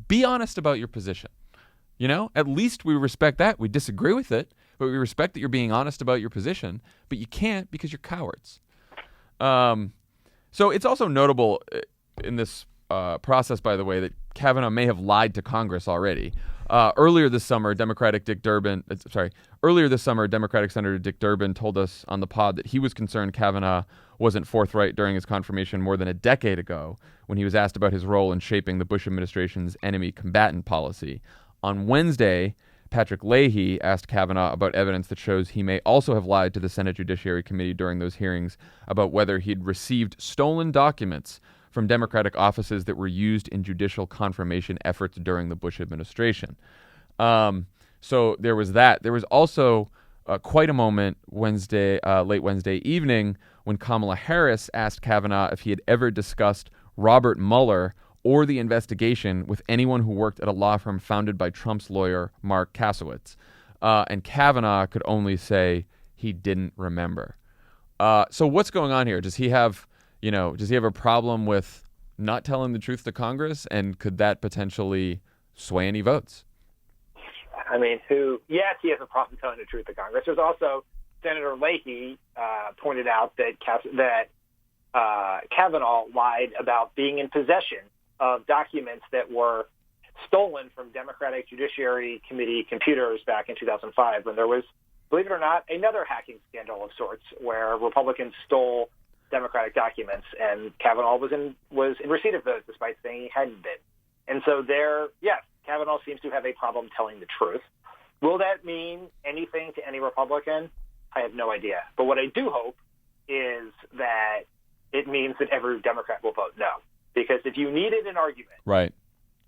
Be honest about your position. At least we respect that. We disagree with it, but we respect that you're being honest about your position. But you can't because you're cowards. So it's also notable in this process, by the way, that Kavanaugh may have lied to Congress already. Earlier this summer, Democratic Senator Dick Durbin told us on the pod that he was concerned Kavanaugh wasn't forthright during his confirmation more than a decade ago when he was asked about his role in shaping the Bush administration's enemy combatant policy. On Wednesday, Patrick Leahy asked Kavanaugh about evidence that shows he may also have lied to the Senate Judiciary Committee during those hearings about whether he'd received stolen documents from Democratic offices that were used in judicial confirmation efforts during the Bush administration. So there was that. There was also quite a moment late Wednesday evening when Kamala Harris asked Kavanaugh if he had ever discussed Robert Mueller or the investigation with anyone who worked at a law firm founded by Trump's lawyer, Mark Kasowitz. And Kavanaugh could only say he didn't remember. So what's going on here? Does he have a problem with not telling the truth to Congress? And could that potentially sway any votes? I mean, yes, he has a problem telling the truth to Congress. There's also Senator Leahy pointed out that Kavanaugh lied about being in possession of documents that were stolen from Democratic Judiciary Committee computers back in 2005 when there was, believe it or not, another hacking scandal of sorts where Republicans stole Democratic documents, and Kavanaugh was in receipt of those despite saying he hadn't been. And so Kavanaugh seems to have a problem telling the truth. Will that mean anything to any Republican? I have no idea. But what I do hope is that it means that every Democrat will vote no. Because if you needed an argument, right,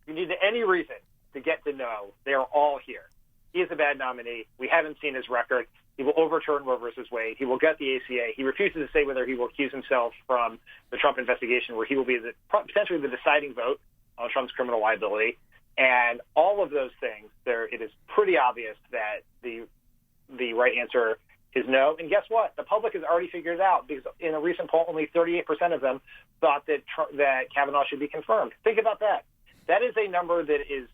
you needed any reason to get to no, they are all here. He is a bad nominee. We haven't seen his record. He will overturn Roe versus Wade. He will gut the ACA. He refuses to say whether he will accuse himself from the Trump investigation, where he will be potentially the deciding vote on Trump's criminal liability. And all of those things, it is pretty obvious that the right answer is no. And guess what? The public has already figured it out, because in a recent poll, only 38% of them thought that Kavanaugh should be confirmed. Think about that. That is a number that is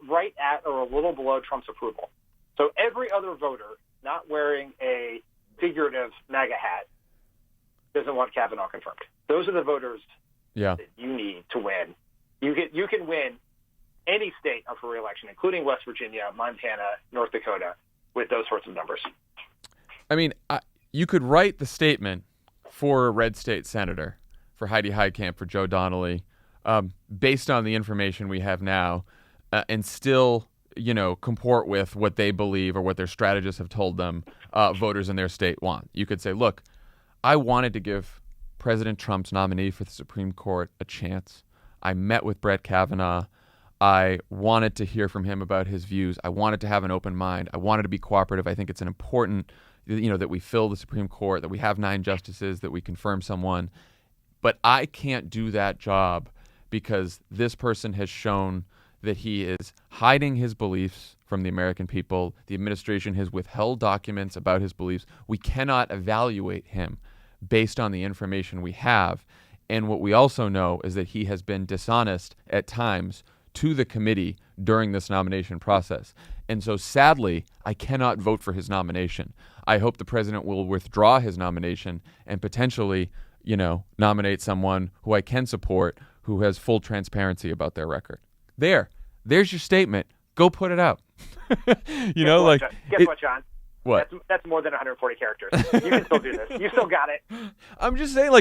right at or a little below Trump's approval. So every other voter not wearing a figurative MAGA hat doesn't want Kavanaugh confirmed. Those are the voters that you need to win. You can win any state up for re-election, including West Virginia, Montana, North Dakota, with those sorts of numbers. I mean, you could write the statement for a red state senator, for Heidi Heitkamp, for Joe Donnelly, based on the information we have now, and still, comport with what they believe or what their strategists have told them voters in their state want. You could say, look, I wanted to give President Trump's nominee for the Supreme Court a chance. I met with Brett Kavanaugh. I wanted to hear from him about his views. I wanted to have an open mind. I wanted to be cooperative. I think it's an important, that we fill the Supreme Court, that we have 9 justices, that we confirm someone. But I can't do that job because this person has shown that he is hiding his beliefs from the American people. The administration has withheld documents about his beliefs. We cannot evaluate him based on the information we have. And what we also know is that he has been dishonest at times to the committee during this nomination process. And so sadly, I cannot vote for his nomination. I hope the president will withdraw his nomination and potentially, nominate someone who I can support, who has full transparency about their record. There's your statement. Go put it out. Guess what, John? What? That's more than 140 characters. You can still do this. You still got it. I'm just saying,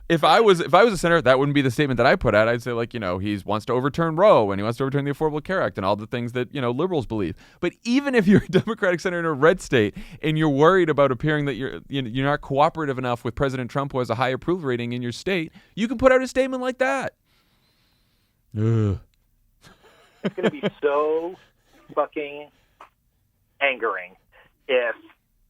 if I was a senator, that wouldn't be the statement that I put out. I'd say, he wants to overturn Roe and he wants to overturn the Affordable Care Act and all the things that, liberals believe. But even if you're a Democratic senator in a red state and you're worried about appearing that you're not cooperative enough with President Trump, who has a high approval rating in your state, you can put out a statement like that. Ugh. It's going to be so fucking angering if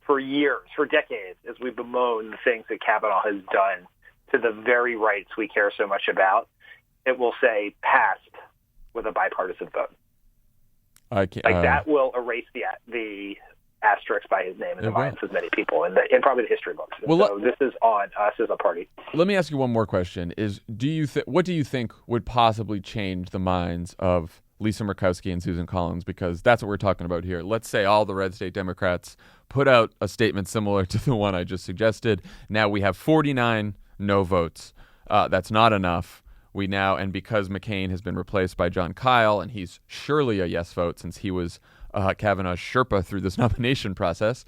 for years, for decades, as we bemoan the things that Kavanaugh has done to the very rights we care so much about, it will say passed with a bipartisan vote. That will erase the asterisk by his name in the minds of many people and probably the history books. So this is on us as a party. Let me ask you one more question: what do you think would possibly change the minds of Lisa Murkowski and Susan Collins? Because that's what we're talking about here. Let's say all the red state Democrats put out a statement similar to the one I just suggested. Now we have 49 no votes. That's not enough. we now, and because McCain has been replaced by John Kyle, and he's surely a yes vote since he was Kavanaugh's Sherpa through this nomination process,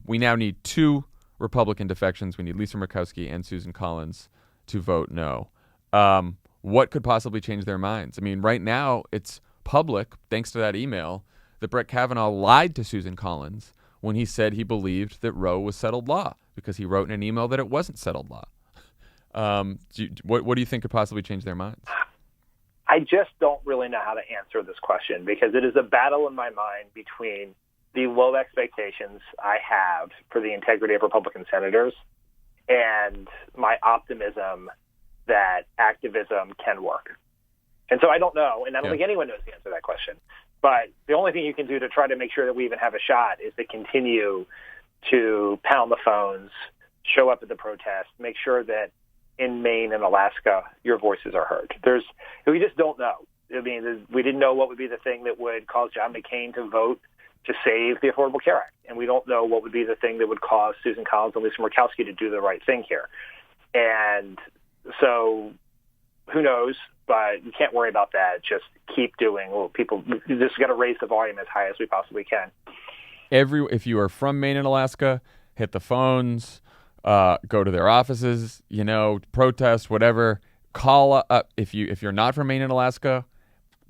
we now need 2 Republican defections. We need Lisa Murkowski and Susan Collins to vote no. What could possibly change their minds? I mean, right now it's public, thanks to that email, that Brett Kavanaugh lied to Susan Collins when he said he believed that Roe was settled law, because he wrote in an email that it wasn't settled law. What do you think could possibly change their minds? I just don't really know how to answer this question, because it is a battle in my mind between the low expectations I have for the integrity of Republican senators and my optimism that activism can work. And so I don't know, and I don't think anyone knows the answer to that question. But the only thing you can do to try to make sure that we even have a shot is to continue to pound the phones, show up at the protest, make sure that in Maine and Alaska your voices are heard. We just don't know. I mean, we didn't know what would be the thing that would cause John McCain to vote to save the Affordable Care Act. And we don't know what would be the thing that would cause Susan Collins and Lisa Murkowski to do the right thing here. And so who knows, but you can't worry about that. Just keep doing. Well, you just got to raise the volume as high as we possibly can. If you are from Maine and Alaska, hit the phones, go to their offices, protest, whatever. Call up. If you're not from Maine and Alaska,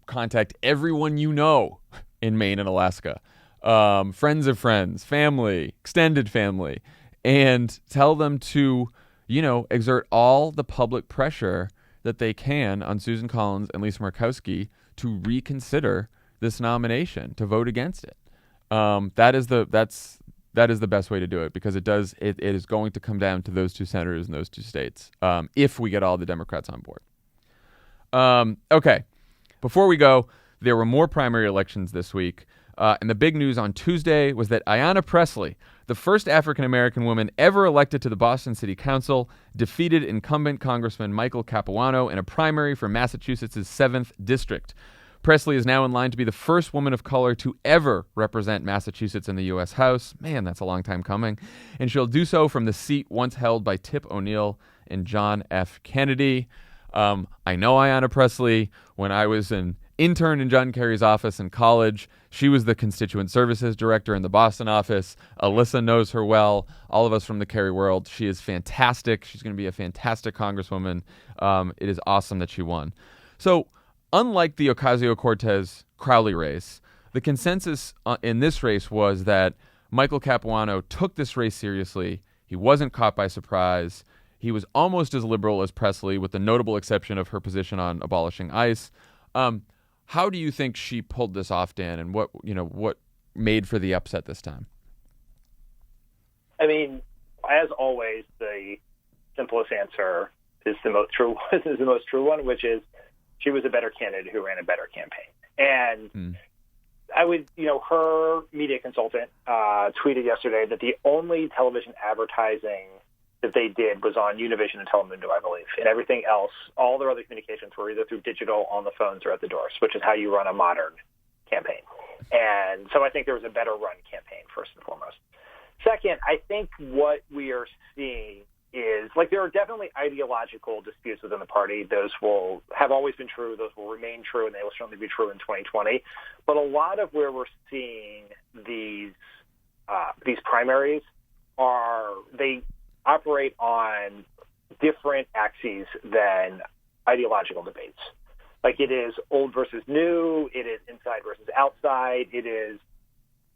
contact everyone you know in Maine and Alaska. Friends of friends, family, extended family, and tell them to exert all the public pressure that they can on Susan Collins and Lisa Murkowski to reconsider this nomination, to vote against it. That is the best way to do it, because it is going to come down to those 2 senators in those 2 states if we get all the Democrats on board. Okay, before we go, there were more primary elections this week. And the big news on Tuesday was that Ayanna Pressley, the first African-American woman ever elected to the Boston City Council, defeated incumbent Congressman Michael Capuano in a primary for Massachusetts' 7th District. Pressley is now in line to be the first woman of color to ever represent Massachusetts in the U.S. House. Man, that's a long time coming. And she'll do so from the seat once held by Tip O'Neill and John F. Kennedy. I know Ayanna Pressley. When I was an intern in John Kerry's office in college, she was the constituent services director in the Boston office. Alyssa knows her well. All of us from the Kerry world. She is fantastic. She's going to be a fantastic congresswoman. It is awesome that she won. So, unlike the Ocasio-Cortez Crowley race, the consensus in this race was that Michael Capuano took this race seriously. He wasn't caught by surprise. He was almost as liberal as Pressley, with the notable exception of her position on abolishing ICE. How do you think she pulled this off, Dan, and what made for the upset this time? I mean, as always, the simplest answer is the most true one, which is she was a better candidate who ran a better campaign. And I would, her media consultant tweeted yesterday that the only television advertising that they did was on Univision and Telemundo, I believe. And everything else, all their other communications were either through digital, on the phones, or at the doors, which is how you run a modern campaign. And so I think there was a better run campaign, first and foremost. Second, I think what we are seeing is, there are definitely ideological disputes within the party. Those have always been true. Those will remain true, and they will certainly be true in 2020. But a lot of where we're seeing these primaries they operate on different axes than ideological debates. It is old versus new. It is inside versus outside. It is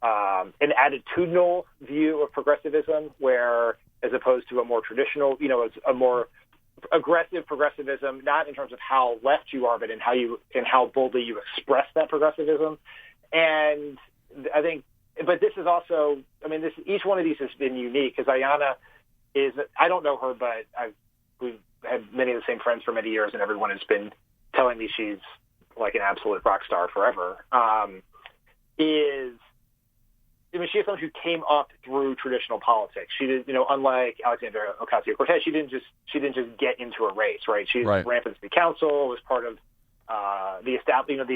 an attitudinal view of progressivism, where, as opposed to a more traditional, it's a more aggressive progressivism, not in terms of how left you are, but in how boldly you express that progressivism. And I think, but this is also, each one of these has been unique, because Ayanna I don't know her, but we've had many of the same friends for many years, and everyone has been telling me she's like an absolute rock star forever. She is someone who came up through traditional politics. She did, unlike Alexandria Ocasio-Cortez, she didn't just get into a race, right? She ran for the city council, was part of the establishment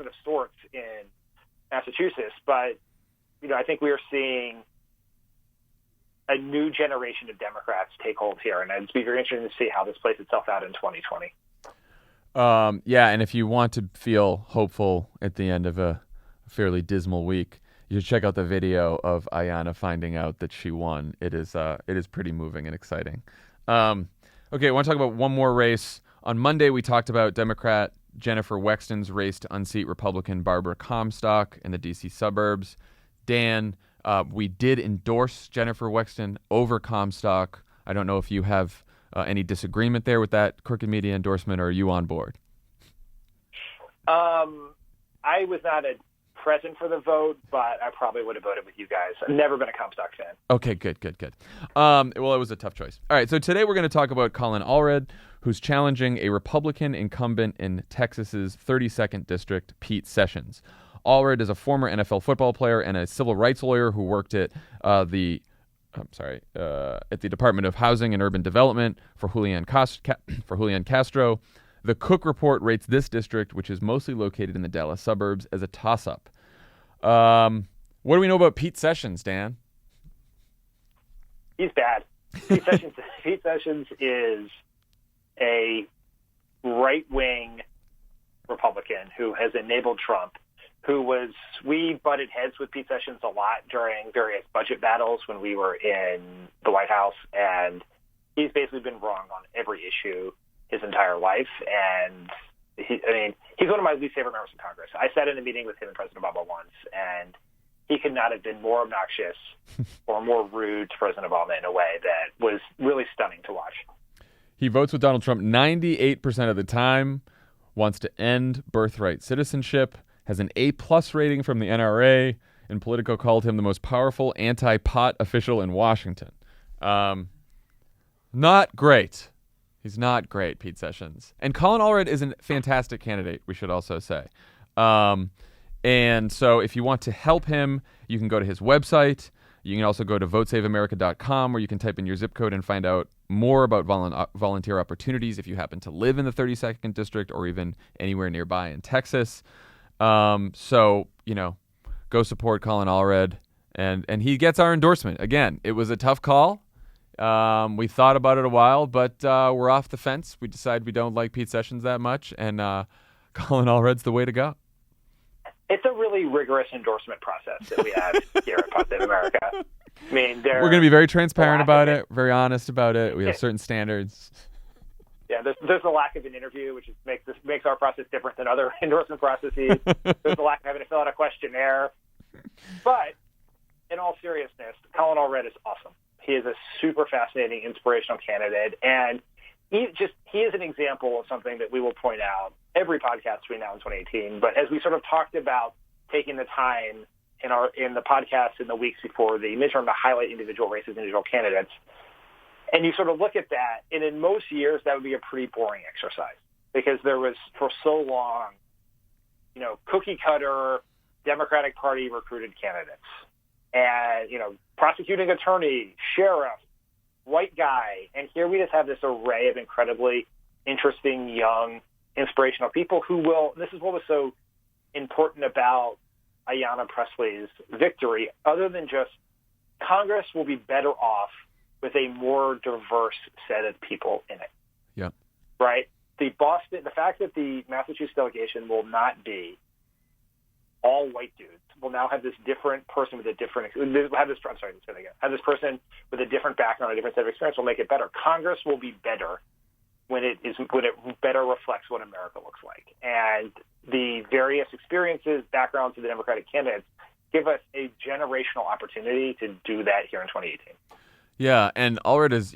of sorts in Massachusetts. But I think we are seeing a new generation of Democrats take hold here, and it'd be very interesting to see how this plays itself out in 2020. Yeah, and if you want to feel hopeful at the end of a fairly dismal week, you should check out the video of Ayanna finding out that she won. It is pretty moving and exciting. Okay, I want to talk about one more race. On Monday, we talked about Democrat Jennifer Wexton's race to unseat Republican Barbara Comstock in the D.C. suburbs. Dan, we did endorse Jennifer Wexton over Comstock. I don't know if you have any disagreement there with that Crooked Media endorsement, or are you on board? I was not present for the vote, but I probably would have voted with you guys. I've never been a Comstock fan. Okay, good. Well, it was a tough choice. All right, so today we're going to talk about Colin Allred, who's challenging a Republican incumbent in Texas's 32nd district, Pete Sessions. Allred is a former NFL football player and a civil rights lawyer who worked at the Department of Housing and Urban Development for Julian Castro. The Cook Report rates this district, which is mostly located in the Dallas suburbs, as a toss-up. What do we know about Pete Sessions, Dan? He's bad. Pete Sessions is a right-wing Republican who has enabled Trump. We butted heads with Pete Sessions a lot during various budget battles when we were in the White House, and he's basically been wrong on every issue his entire life. And he's one of my least favorite members of Congress. I sat in a meeting with him and President Obama once, and he could not have been more obnoxious or more rude to President Obama in a way that was really stunning to watch. He votes with Donald Trump 98% of the time, wants to end birthright citizenship, has an A+ rating from the NRA, and Politico called him the most powerful anti-pot official in Washington. Not great. He's not great, Pete Sessions. And Colin Allred is a fantastic candidate, we should also say. And so if you want to help him, you can go to his website. You can also go to votesaveamerica.com, where you can type in your zip code and find out more about volunteer opportunities if you happen to live in the 32nd district or even anywhere nearby in Texas. So, go support Colin Allred, and he gets our endorsement. Again, it was a tough call. We thought about it a while, but we're off the fence. We decided we don't like Pete Sessions that much, and Colin Allred's the way to go. It's a really rigorous endorsement process that we have here at Pod Save America. We're going to be very transparent about it, very honest about it. We have certain standards. Yeah, there's a lack of an interview, which makes our process different than other endorsement processes. There's a lack of having to fill out a questionnaire. But in all seriousness, Colin Allred is awesome. He is a super fascinating, inspirational candidate, and he is an example of something that we will point out every podcast between now and 2018. But as we sort of talked about taking the time in the podcast in the weeks before the midterm to highlight individual races, individual candidates, and you sort of look at that, and in most years that would be a pretty boring exercise because there was for so long, cookie cutter Democratic Party recruited candidates, and prosecuting attorney, sheriff, white guy, and here we just have this array of incredibly interesting, young, inspirational people who will. This is what was so important about Ayanna Presley's victory. Other than just Congress will be better off with a more diverse set of people in it. Yeah. Right? The fact that the Massachusetts delegation will not be all white dudes. We'll now have this different person with a different have this person with a different background, a different set of experience will make it better. Congress will be better when it better reflects what America looks like. And the various experiences, backgrounds of the Democratic candidates give us a generational opportunity to do that here in 2018. Yeah, and Allred is,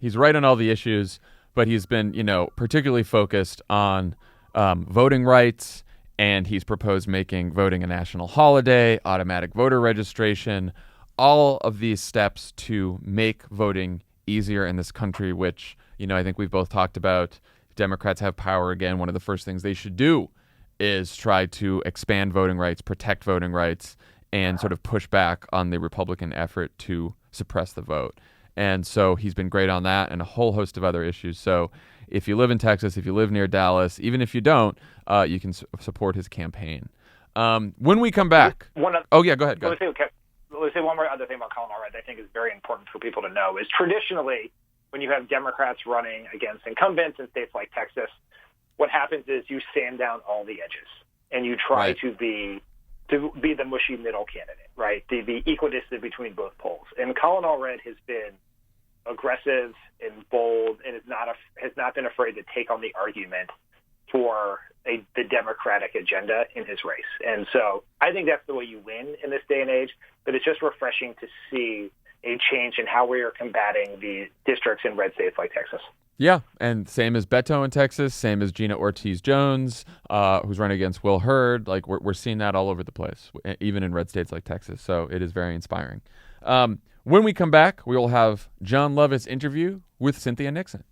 he's right on all the issues, but he's been, particularly focused on voting rights, and he's proposed making voting a national holiday, automatic voter registration, all of these steps to make voting easier in this country, which, I think we've both talked about. If Democrats have power again, one of the first things they should do is try to expand voting rights, protect voting rights, and sort of push back on the Republican effort to suppress the vote. And so he's been great on that and a whole host of other issues. So if you live in Texas, if you live near Dallas, even if you don't, you can support his campaign. When we come back... go ahead. let's say one more other thing about Colin Allred that I think is very important for people to know is traditionally when you have Democrats running against incumbents in states like Texas, what happens is you sand down all the edges and you try to be the mushy middle candidate, right? To be equidistant between both poles. And Colin Allred has been aggressive and bold and has not been afraid to take on the argument for the Democratic agenda in his race. And so I think that's the way you win in this day and age, but it's just refreshing to see a change in how we are combating the districts in red states like Texas. Yeah, and same as Beto in Texas, same as Gina Ortiz-Jones, who's running against Will Hurd. Like we're seeing that all over the place, even in red states like Texas. So it is very inspiring. When we come back, we will have Jon Lovett's interview with Cynthia Nixon.